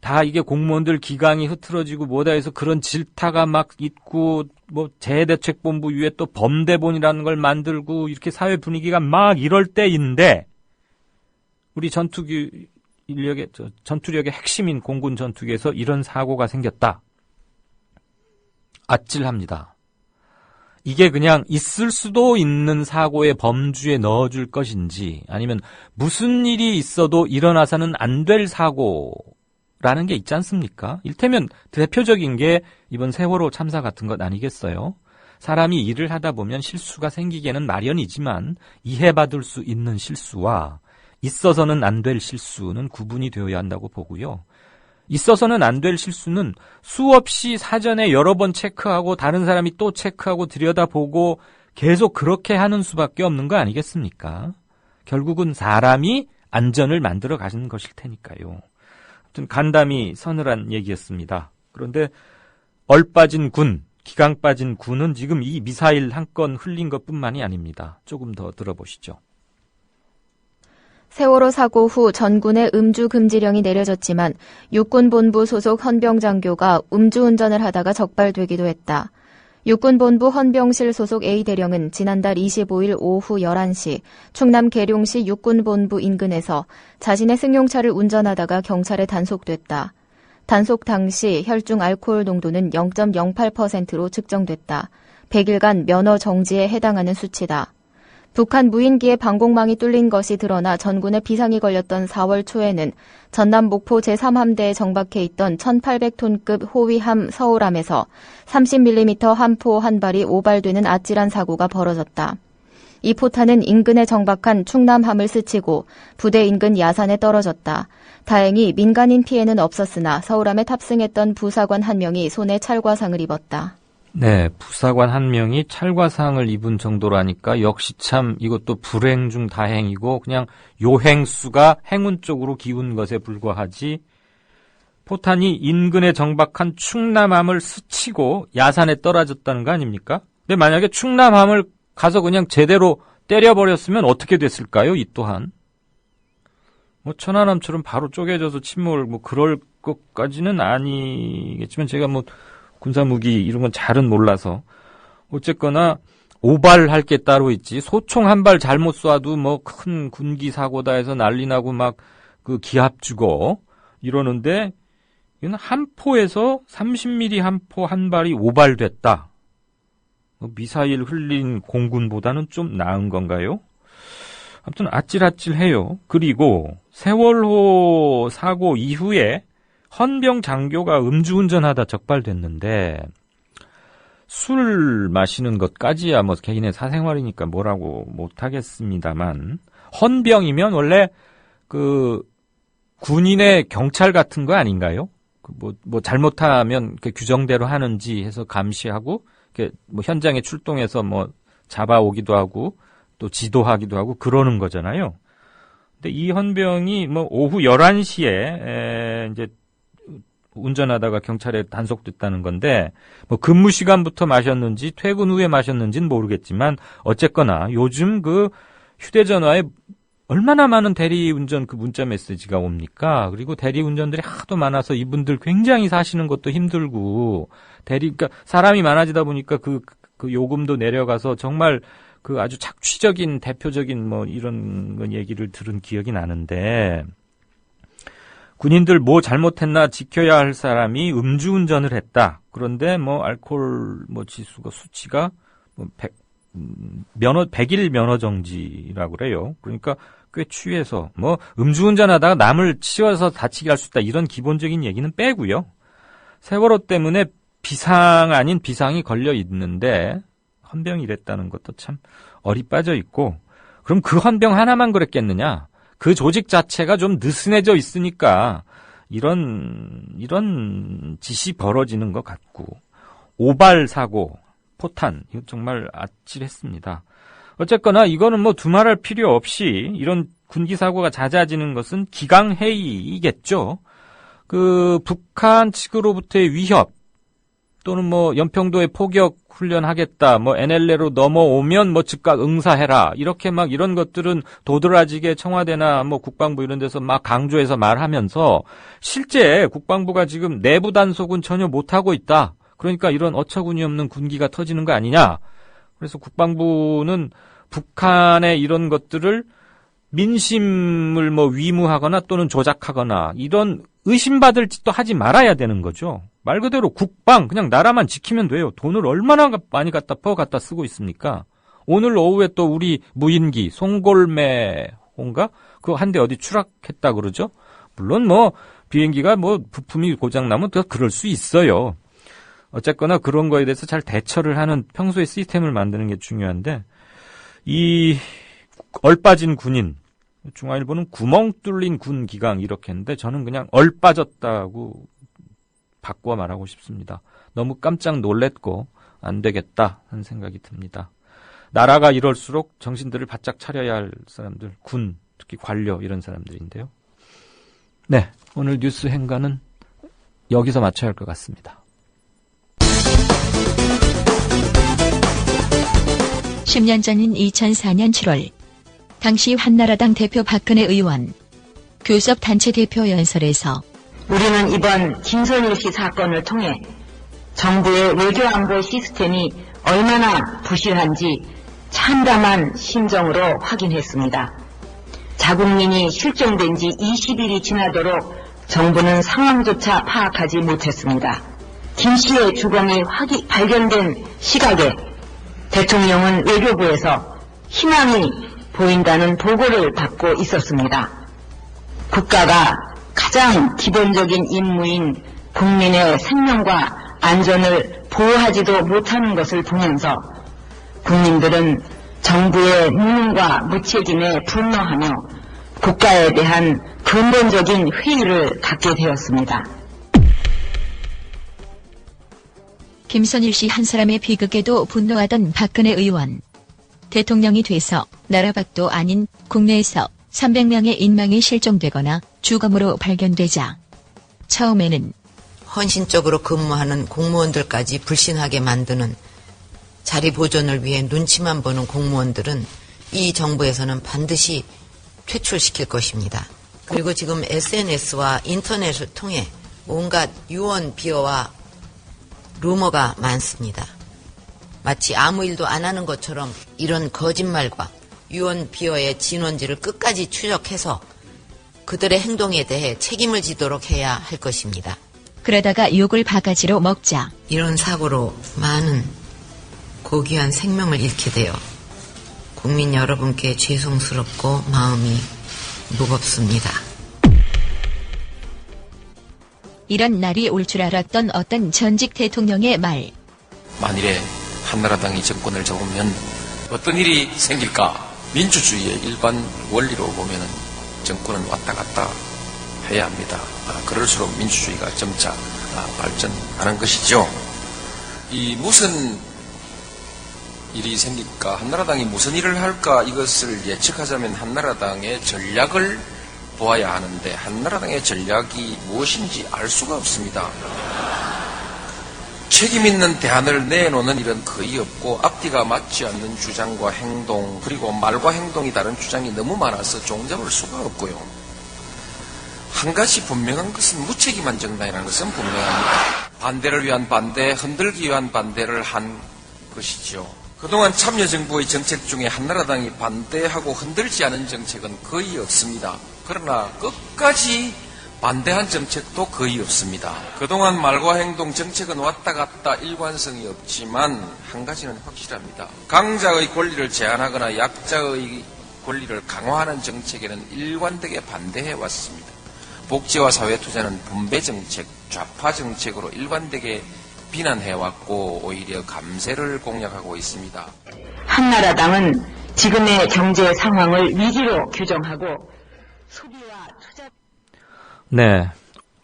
다 이게 공무원들 기강이 흐트러지고 뭐다 해서 그런 질타가 막 있고 뭐 재해대책본부 위에 또 범대본이라는 걸 만들고 이렇게 사회 분위기가 막 이럴 때인데 우리 전투력의 핵심인 공군 전투기에서 이런 사고가 생겼다. 아찔합니다. 이게 그냥 있을 수도 있는 사고의 범주에 넣어줄 것인지 아니면 무슨 일이 있어도 일어나서는 안 될 사고라는 게 있지 않습니까? 일테면 대표적인 게 이번 세월호 참사 같은 것 아니겠어요? 사람이 일을 하다 보면 실수가 생기기는 마련이지만 이해받을 수 있는 실수와 있어서는 안 될 실수는 구분이 되어야 한다고 보고요. 있어서는 안 될 실수는 수없이 사전에 여러 번 체크하고 다른 사람이 또 체크하고 들여다보고 계속 그렇게 하는 수밖에 없는 거 아니겠습니까? 결국은 사람이 안전을 만들어 가는 것일 테니까요. 아무튼 간담이 서늘한 얘기였습니다. 그런데 얼빠진 군, 기강 빠진 군은 지금 이 미사일 한 건 흘린 것뿐만이 아닙니다. 조금 더 들어보시죠. 세월호 사고 후 전군에 음주 금지령이 내려졌지만 육군본부 소속 헌병장교가 음주운전을 하다가 적발되기도 했다. 육군본부 헌병실 소속 A대령은 지난달 25일 오후 11시 충남 계룡시 육군본부 인근에서 자신의 승용차를 운전하다가 경찰에 단속됐다. 단속 당시 혈중 알코올 농도는 0.08%로 측정됐다. 100일간 면허 정지에 해당하는 수치다. 북한 무인기의 방공망이 뚫린 것이 드러나 전군에 비상이 걸렸던 4월 초에는 전남 목포 제3함대에 정박해 있던 1800톤급 호위함 서울함에서 30mm 함포 한 발이 오발되는 아찔한 사고가 벌어졌다. 이 포탄은 인근에 정박한 충남함을 스치고 부대 인근 야산에 떨어졌다. 다행히 민간인 피해는 없었으나 서울함에 탑승했던 부사관 한 명이 손에 찰과상을 입었다. 네, 부사관 한 명이 찰과상을 입은 정도라니까 역시 참 이것도 불행 중 다행이고 그냥 요행수가 행운 쪽으로 기운 것에 불과하지. 포탄이 인근에 정박한 충남함을 스치고 야산에 떨어졌다는 거 아닙니까? 근데 만약에 충남함을 가서 그냥 제대로 때려버렸으면 어떻게 됐을까요? 이 또한. 뭐 천안함처럼 바로 쪼개져서 침몰 뭐 그럴 것까지는 아니겠지만 제가 뭐 군사무기 이런 건 잘은 몰라서 어쨌거나 오발할 게 따로 있지 소총 한 발 잘못 쏴도 뭐 큰 군기 사고다 해서 난리 나고 막 그 기합 주고 이러는데 이건 함포에서 30mm 함포 한 발이 오발됐다. 미사일 흘린 공군보다는 좀 나은 건가요? 아무튼 아찔아찔해요. 그리고 세월호 사고 이후에 헌병 장교가 음주운전하다 적발됐는데 술 마시는 것까지야 뭐 개인의 사생활이니까 뭐라고 못하겠습니다만 헌병이면 원래 그 군인의 경찰 같은 거 아닌가요? 뭐 잘못하면 그 규정대로 하는지 해서 감시하고 뭐 현장에 출동해서 뭐 잡아오기도 하고 또 지도하기도 하고 그러는 거잖아요. 근데 이 헌병이 뭐 오후 11시에 이제 운전하다가 경찰에 단속됐다는 건데 뭐 근무 시간부터 마셨는지 퇴근 후에 마셨는지는 모르겠지만 어쨌거나 요즘 그 휴대전화에 얼마나 많은 대리운전 그 문자 메시지가 옵니까? 그리고 대리운전들이 하도 많아서 이분들 굉장히 사시는 것도 힘들고 그러니까 사람이 많아지다 보니까 그 요금도 내려가서 정말 그 아주 착취적인 대표적인 뭐 이런 얘기를 들은 기억이 나는데 군인들 뭐 잘못했나 지켜야 할 사람이 음주운전을 했다. 그런데 뭐 알코올 뭐 지수가 수치가 뭐 100일 면허 정지라고 그래요. 그러니까 꽤 취해서 뭐 음주운전하다가 남을 치워서 다치게 할 수 있다. 이런 기본적인 얘기는 빼고요. 세월호 때문에 비상 아닌 비상이 걸려 있는데 헌병이 이랬다는 것도 참 어리 빠져 있고 그럼 그 헌병 하나만 그랬겠느냐? 그 조직 자체가 좀 느슨해져 있으니까 이런 짓이 벌어지는 것 같고 오발 사고, 포탄 이거 정말 아찔했습니다. 어쨌거나 이거는 뭐 두말할 필요 없이 이런 군기 사고가 잦아지는 것은 기강해이겠죠. 그 북한 측으로부터의 위협 또는 뭐 연평도에 포격 훈련하겠다, 뭐 NLL로 넘어오면 뭐 즉각 응사해라 이렇게 막 이런 것들은 도드라지게 청와대나 뭐 국방부 이런 데서 막 강조해서 말하면서 실제 국방부가 지금 내부 단속은 전혀 못하고 있다. 그러니까 이런 어처구니 없는 군기가 터지는 거 아니냐. 그래서 국방부는 북한의 이런 것들을 민심을 위무하거나 또는 조작하거나 이런 의심받을 짓도 하지 말아야 되는 거죠. 말 그대로 국방, 그냥 나라만 지키면 돼요. 돈을 얼마나 많이 갖다 쓰고 있습니까? 오늘 오후에 또 우리 무인기 송골매호인가? 그거 한 대 어디 추락했다 그러죠? 물론 비행기가 부품이 고장나면 또 그럴 수 있어요. 어쨌거나 그런 거에 대해서 잘 대처를 하는 평소에 시스템을 만드는 게 중요한데, 이 얼빠진 군인, 중앙일보는 구멍 뚫린 군 기강 이렇게 했는데 저는 그냥 얼빠졌다고 바꿔 말하고 싶습니다. 너무 깜짝 놀랬고 안 되겠다 하는 생각이 듭니다. 나라가 이럴수록 정신들을 바짝 차려야 할 사람들, 군, 특히 관료 이런 사람들인데요. 네, 오늘 뉴스 행간은 여기서 마쳐야 할 것 같습니다. 10년 전인 2004년 7월 당시 한나라당 대표 박근혜 의원 교섭단체 대표 연설에서 우리는 이번 김선일 씨 사건을 통해 정부의 외교안보 시스템이 얼마나 부실한지 참담한 심정으로 확인했습니다. 자국민이 실종된 지 20일이 지나도록 정부는 상황조차 파악하지 못했습니다. 김 씨의 주검이 발견된 시각에 대통령은 외교부에서 희망이 보인다는 보고를 받고 있었습니다. 국가가 가장 기본적인 임무인 국민의 생명과 안전을 보호하지도 못하는 것을 보면서 국민들은 정부의 무능과 무책임에 분노하며 국가에 대한 근본적인 회의를 갖게 되었습니다. 김선일 씨 한 사람의 비극에도 분노하던 박근혜 의원. 대통령이 돼서 나라밖도 아닌 국내에서 300명의 인망이 실종되거나 주검으로 발견되자 처음에는 헌신적으로 근무하는 공무원들까지 불신하게 만드는 자리 보존을 위해 눈치만 보는 공무원들은 이 정부에서는 반드시 퇴출시킬 것입니다. 그리고 지금 SNS와 인터넷을 통해 온갖 유언 비어와 루머가 많습니다. 마치 아무 일도 안 하는 것처럼 이런 거짓말과 유언 비어의 진원지를 끝까지 추적해서 그들의 행동에 대해 책임을 지도록 해야 할 것입니다. 그러다가 욕을 바가지로 먹자 이런 사고로 많은 고귀한 생명을 잃게 되어 국민 여러분께 죄송스럽고 마음이 무겁습니다. 이런 날이 올 줄 알았던 어떤 전직 대통령의 말. 만일에 한나라당이 정권을 잡으면 어떤 일이 생길까? 민주주의의 일반 원리로 보면 정권은 왔다 갔다 해야 합니다. 그럴수록 민주주의가 점차 발전하는 것이죠. 이 무슨 일이 생길까? 한나라당이 무슨 일을 할까? 이것을 예측하자면 한나라당의 전략을 보아야 하는데 한나라당의 전략이 무엇인지 알 수가 없습니다. 책임 있는 대안을 내놓는 일은 거의 없고 앞뒤가 맞지 않는 주장과 행동 그리고 말과 행동이 다른 주장이 너무 많아서 종잡을 수가 없고요. 한 가지 분명한 것은 무책임한 정당이라는 것은 분명합니다. 반대를 위한 반대, 흔들기 위한 반대를 한 것이죠. 그동안 참여정부의 정책 중에 한나라당이 반대하고 흔들지 않은 정책은 거의 없습니다. 그러나 끝까지 반대한 정책도 거의 없습니다. 그동안 말과 행동 정책은 왔다 갔다 일관성이 없지만 한 가지는 확실합니다. 강자의 권리를 제한하거나 약자의 권리를 강화하는 정책에는 일관되게 반대해 왔습니다. 복지와 사회투자는 분배 정책, 좌파 정책으로 일관되게 비난해왔고 오히려 감세를 공략하고 있습니다. 한나라당은 지금의 경제 상황을 위기로 규정하고 소비와 투자... 네,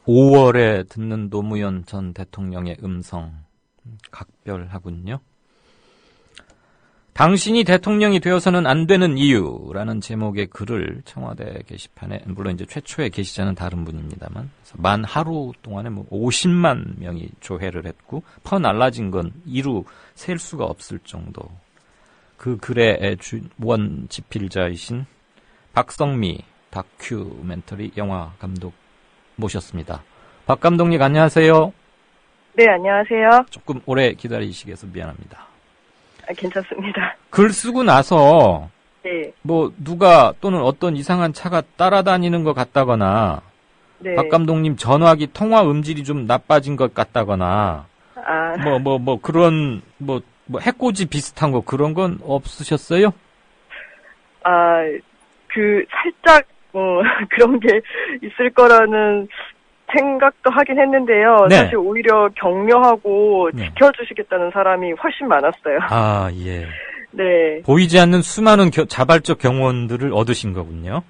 5월에 듣는 노무현 전 대통령의 음성 각별하군요. 당신이 대통령이 되어서는 안 되는 이유라는 제목의 글을 청와대 게시판에, 물론 이제 최초의 게시자는 다른 분입니다만, 만 하루 동안에 50만 명이 조회를 했고, 퍼날라진 건 이루 셀 수가 없을 정도. 그 글의 원 집필자이신 박성미 다큐멘터리 영화 감독 모셨습니다. 박 감독님 안녕하세요. 네, 안녕하세요. 조금 오래 기다리시겠어 미안합니다. 괜찮습니다. 글 쓰고 나서 네. 뭐 누가 또는 어떤 이상한 차가 따라다니는 것 같다거나 네. 박 감독님 전화기 통화 음질이 좀 나빠진 것 같다거나 그런 뭐 해코지 비슷한 거 그런 건 없으셨어요? 살짝 그런 게 있을 거라는 생각도 하긴 했는데요. 네. 사실 오히려 격려하고 지켜주시겠다는 사람이 훨씬 많았어요. 아, 예. 네. 보이지 않는 수많은 자발적 경원들을 얻으신 거군요.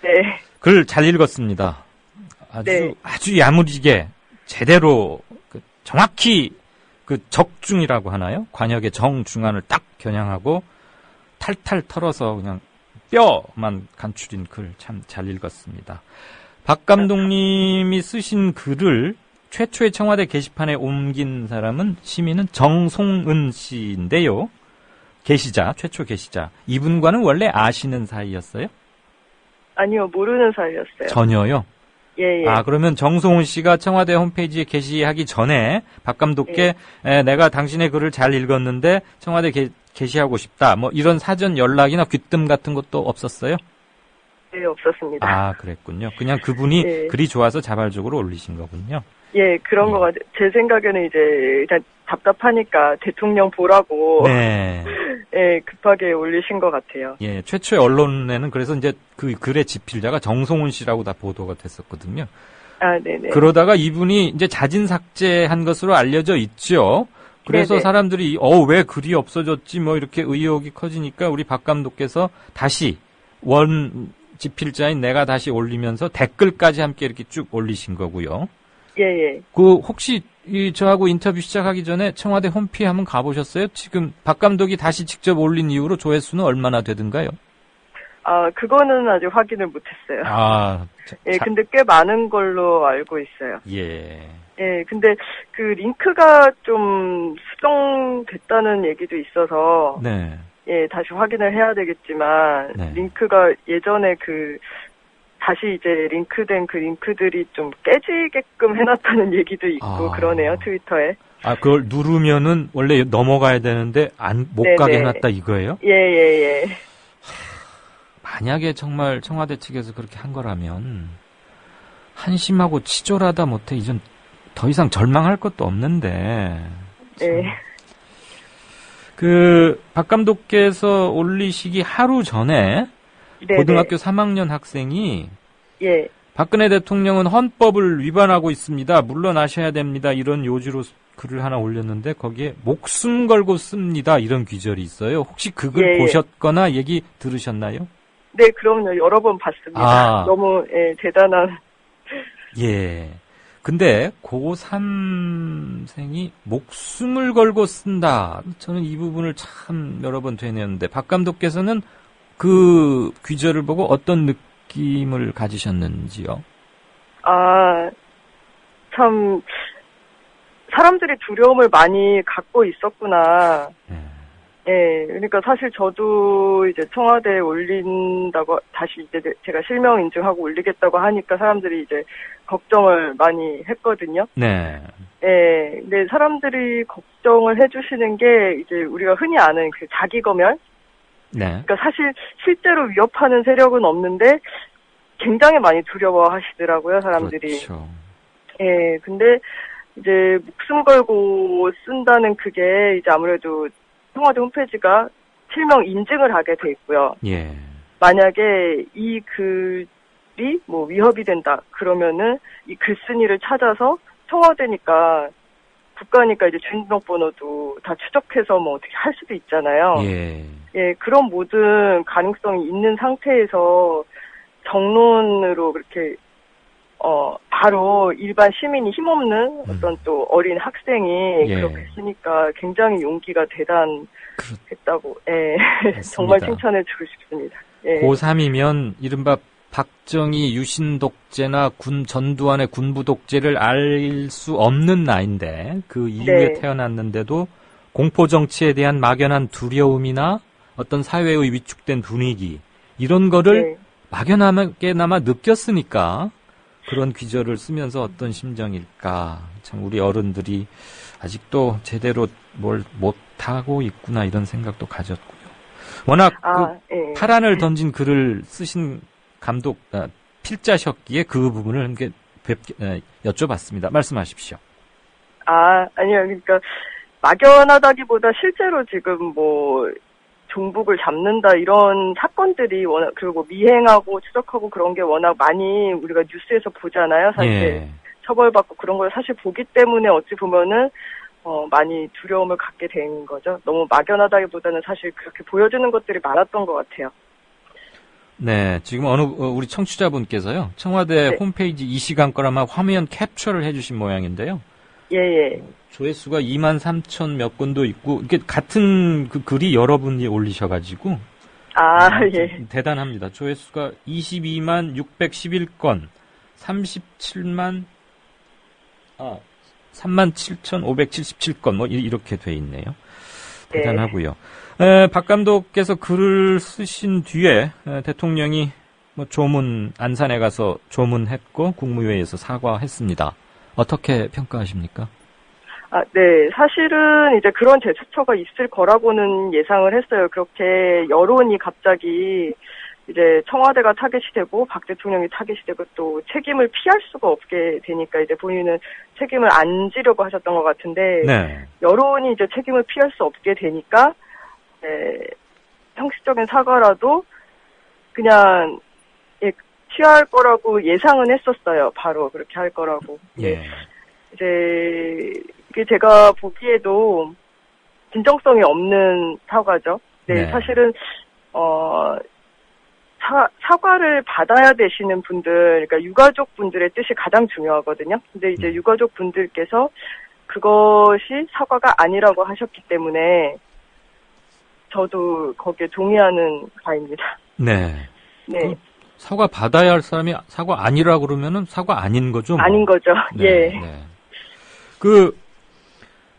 네. 글 잘 읽었습니다. 아주 야무지게 제대로 정확히 적중이라고 하나요? 관역의 정중안을 딱 겨냥하고 탈탈 털어서 그냥 뼈만 간추린 글 참 잘 읽었습니다. 박 감독님이 쓰신 글을 최초의 청와대 게시판에 옮긴 사람은 시민은 정송은 씨인데요. 최초 게시자. 이분과는 원래 아시는 사이였어요? 아니요, 모르는 사이였어요. 전혀요? 예. 그러면 정송은 씨가 청와대 홈페이지에 게시하기 전에 박 감독께 내가 당신의 글을 잘 읽었는데 청와대 게시하고 싶다. 뭐 이런 사전 연락이나 귀뜸 같은 것도 없었어요? 네, 없었습니다. 그랬군요. 그냥 그분이 글이 좋아서 자발적으로 올리신 거군요. 예, 그런 거 같아요. 제 생각에는 이제 일단 답답하니까 대통령 보라고 급하게 올리신 것 같아요. 예, 최초의 언론에는 그래서 이제 그 글의 집필자가 정송은 씨라고 다 보도가 됐었거든요. 네네. 그러다가 이분이 이제 자진 삭제한 것으로 알려져 있죠. 그래서 네네. 사람들이 왜 글이 없어졌지 뭐 이렇게 의혹이 커지니까 우리 박 감독께서 다시 원 집필자인 내가 다시 올리면서 댓글까지 함께 이렇게 쭉 올리신 거고요. 예. 혹시 저하고 인터뷰 시작하기 전에 청와대 홈페이지 한번 가보셨어요? 지금 박 감독이 다시 직접 올린 이후로 조회수는 얼마나 되던가요? 그거는 아직 확인을 못했어요. 근데 꽤 많은 걸로 알고 있어요. 예. 예, 근데 그 링크가 좀 수정됐다는 얘기도 있어서 다시 확인을 해야 되겠지만 링크가 예전에 다시 이제 링크된 그 링크들이 좀 깨지게끔 해놨다는 얘기도 있고 그러네요, 트위터에. 그걸 누르면은 원래 넘어가야 되는데 못 가게 해놨다 이거예요? 예. 만약에 정말 청와대 측에서 그렇게 한 거라면 한심하고 치졸하다 못해 이젠 더 이상 절망할 것도 없는데. 박 감독께서 올리시기 하루 전에 고등학교 3학년 학생이 박근혜 대통령은 헌법을 위반하고 있습니다. 물러나셔야 됩니다. 이런 요지로 글을 하나 올렸는데 거기에 목숨 걸고 씁니다. 이런 귀절이 있어요. 혹시 그 글 보셨거나 얘기 들으셨나요? 네, 그럼요. 여러 번 봤습니다. 너무 대단한. 예. 근데 고3생이 목숨을 걸고 쓴다. 저는 이 부분을 참 여러 번 되뇌었는데 박 감독께서는 그 귀절을 보고 어떤 느낌을 가지셨는지요? 참 사람들이 두려움을 많이 갖고 있었구나. 그러니까 사실 저도 이제 청와대에 올린다고 다시 이제 제가 실명 인증하고 올리겠다고 하니까 사람들이 이제 걱정을 많이 했거든요. 근데 사람들이 걱정을 해주시는 게 이제 우리가 흔히 아는 그 자기검열. 그러니까 사실 실제로 위협하는 세력은 없는데 굉장히 많이 두려워하시더라고요, 사람들이. 그렇죠. 근데 이제 목숨 걸고 쓴다는 그게 이제 아무래도 청와대 홈페이지가 실명 인증을 하게 돼 있고요. 만약에 이 글이 뭐 위협이 된다 그러면은 이 글쓴이를 찾아서 청와대니까 국가니까 이제 주민등록번호도 다 추적해서 뭐 어떻게 할 수도 있잖아요. 그런 모든 가능성이 있는 상태에서 정론으로 그렇게 바로 일반 시민이 힘없는 어떤 또 어린 학생이 그렇게 쓰니까 굉장히 용기가 대단했다고, 정말 칭찬해 주고 싶습니다. 고3이면 이른바 박정희 유신 독재나 전두환의 군부 독재를 알 수 없는 나이인데 그 이후에 태어났는데도 공포 정치에 대한 막연한 두려움이나 어떤 사회의 위축된 분위기 이런 거를 막연하게나마 느꼈으니까 그런 귀절을 쓰면서 어떤 심정일까. 참 우리 어른들이 아직도 제대로 뭘 못하고 있구나 이런 생각도 가졌고요. 워낙 예. 파란을 던진 글을 쓰신 감독 필자셨기에 그 부분을 함께 여쭤봤습니다. 말씀하십시오. 아니요. 그러니까 막연하다기보다 실제로 지금 뭐 종북을 잡는다 이런 사건들이 워낙, 그리고 미행하고 추적하고 그런 게 워낙 많이 우리가 뉴스에서 보잖아요. 사실 예. 처벌받고 그런 걸 사실 보기 때문에 어찌 보면은 많이 두려움을 갖게 된 거죠. 너무 막연하다기보다는 사실 그렇게 보여주는 것들이 많았던 것 같아요. 네, 지금 우리 청취자분께서요, 청와대 홈페이지 이 시간 거라마 화면 캡처를 해주신 모양인데요. 예. 조회수가 23,000 몇 건도 있고, 이게 같은 그 글이 여러분이 올리셔가지고. 예. 대단합니다. 조회수가 22만 611건, 37,577건, 뭐, 이렇게 돼 있네요. 대단하고요. 박 감독께서 글을 쓰신 뒤에 대통령이 뭐 조문, 안산에 가서 조문했고, 국무회의에서 사과했습니다. 어떻게 평가하십니까? 네. 사실은 이제 그런 제스처가 있을 거라고는 예상을 했어요. 그렇게 여론이 갑자기 이제 청와대가 타겟이 되고 박 대통령이 타겟이 되고 또 책임을 피할 수가 없게 되니까 이제 본인은 책임을 안 지려고 하셨던 것 같은데 네. 여론이 이제 책임을 피할 수 없게 되니까 형식적인 사과라도 그냥 취할 거라고 예상은 했었어요. 바로 그렇게 할 거라고. 예. 이제 그게 제가 보기에도 진정성이 없는 사과죠. 네. 사실은 사과를 받아야 되시는 분들, 그러니까 유가족 분들의 뜻이 가장 중요하거든요. 근데 이제 유가족 분들께서 그것이 사과가 아니라고 하셨기 때문에 저도 거기에 동의하는 바입니다. 네. 네. 사과 받아야 할 사람이 사과 아니라 그러면은 사과 아닌 거죠? 뭐. 아닌 거죠. 네, 예. 네.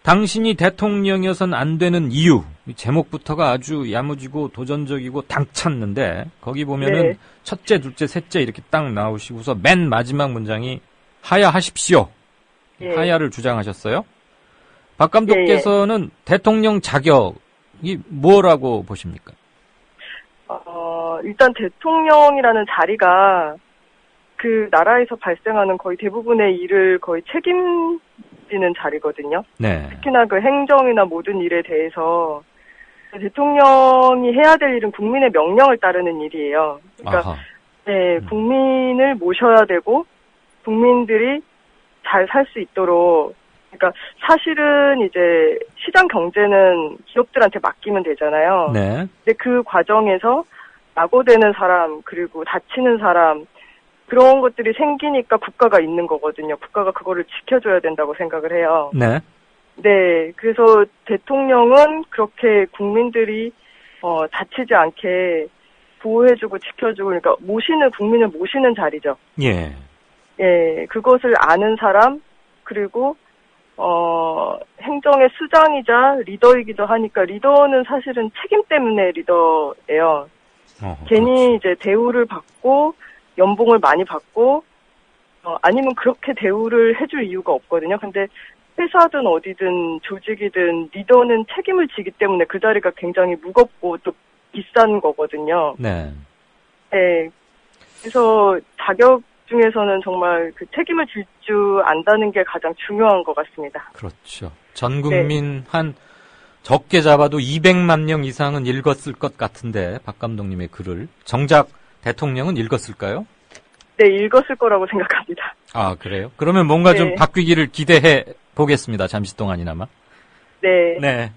당신이 대통령이어선 안 되는 이유, 제목부터가 아주 야무지고 도전적이고 당찼는데, 거기 보면은 첫째, 둘째, 셋째 이렇게 딱 나오시고서 맨 마지막 문장이 하야하십시오. 하야를 주장하셨어요. 박 감독께서는 대통령 자격이 뭐라고 보십니까? 일단 대통령이라는 자리가 그 나라에서 발생하는 거의 대부분의 일을 거의 책임지는 자리거든요. 네. 특히나 그 행정이나 모든 일에 대해서 대통령이 해야 될 일은 국민의 명령을 따르는 일이에요. 그러니까 국민을 모셔야 되고 국민들이 잘 살 수 있도록, 그러니까 사실은 이제 시장 경제는 기업들한테 맡기면 되잖아요. 네. 근데 그 과정에서 낙오되는 사람, 그리고 다치는 사람, 그런 것들이 생기니까 국가가 있는 거거든요. 국가가 그거를 지켜줘야 된다고 생각을 해요. 네. 네. 그래서 대통령은 그렇게 국민들이 다치지 않게 보호해주고 지켜주고, 그러니까 국민을 모시는 자리죠. 예. 예. 그것을 아는 사람, 그리고 행정의 수장이자 리더이기도 하니까, 리더는 사실은 책임 때문에 리더예요. 괜히 이제 대우를 받고 연봉을 많이 받고 아니면 그렇게 대우를 해줄 이유가 없거든요. 근데 회사든 어디든 조직이든 리더는 책임을 지기 때문에 그 자리가 굉장히 무겁고 또 비싼 거거든요. 네. 네. 그래서 자격 중에서는 정말 그 책임을 질 줄 안다는 게 가장 중요한 것 같습니다. 그렇죠. 전 국민 한 적게 잡아도 200만 명 이상은 읽었을 것 같은데, 박 감독님의 글을. 정작 대통령은 읽었을까요? 네, 읽었을 거라고 생각합니다. 아, 그래요? 그러면 뭔가 좀 바뀌기를 기대해 보겠습니다. 잠시 동안이나마. 네. 네.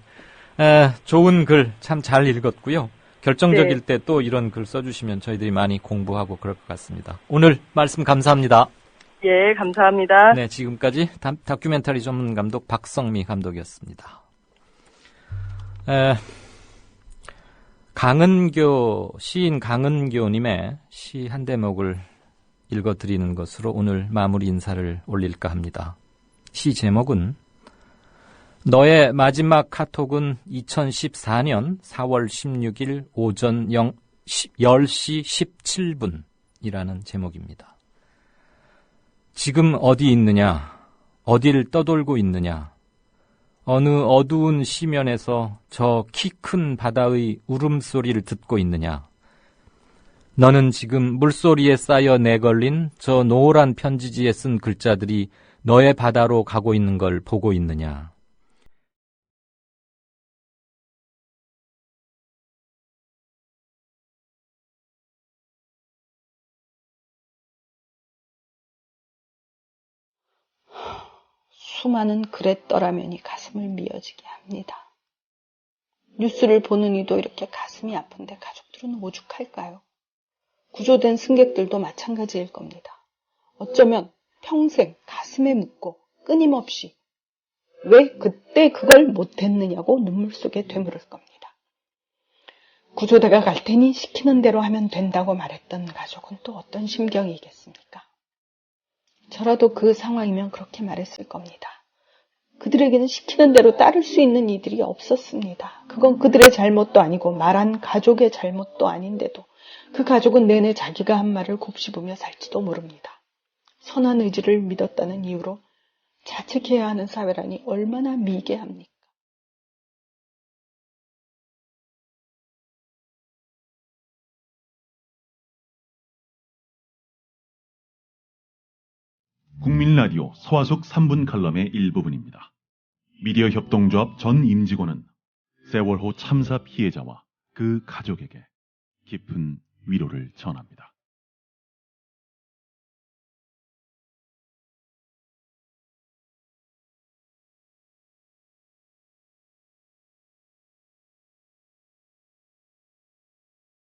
좋은 글 참 잘 읽었고요. 결정적일 때 또 이런 글 써주시면 저희들이 많이 공부하고 그럴 것 같습니다. 오늘 말씀 감사합니다. 예, 감사합니다. 네, 지금까지 다큐멘터리 전문 감독 박성미 감독이었습니다. 시인 강은교님의 시 한 대목을 읽어드리는 것으로 오늘 마무리 인사를 올릴까 합니다. 시 제목은 너의 마지막 카톡은 2014년 4월 16일 오전 10시 17분이라는 제목입니다. 지금 어디 있느냐? 어딜 떠돌고 있느냐? 어느 어두운 시면에서 저 키 큰 바다의 울음소리를 듣고 있느냐? 너는 지금 물소리에 쌓여 내걸린 저 노란 편지지에 쓴 글자들이 너의 바다로 가고 있는 걸 보고 있느냐? 수많은 그랬더라면이 가슴을 미어지게 합니다. 뉴스를 보는 이도 이렇게 가슴이 아픈데 가족들은 오죽할까요? 구조된 승객들도 마찬가지일 겁니다. 어쩌면 평생 가슴에 묻고 끊임없이 왜 그때 그걸 못했느냐고 눈물 속에 되물을 겁니다. 구조대가 갈 테니 시키는 대로 하면 된다고 말했던 가족은 또 어떤 심경이겠습니까? 저라도 그 상황이면 그렇게 말했을 겁니다. 그들에게는 시키는 대로 따를 수 있는 이들이 없었습니다. 그건 그들의 잘못도 아니고 말한 가족의 잘못도 아닌데도 그 가족은 내내 자기가 한 말을 곱씹으며 살지도 모릅니다. 선한 의지를 믿었다는 이유로 자책해야 하는 사회라니 얼마나 미개합니까? 국민라디오 서화숙 3분 칼럼의 일부분입니다. 미디어 협동조합 전 임직원은 세월호 참사 피해자와 그 가족에게 깊은 위로를 전합니다.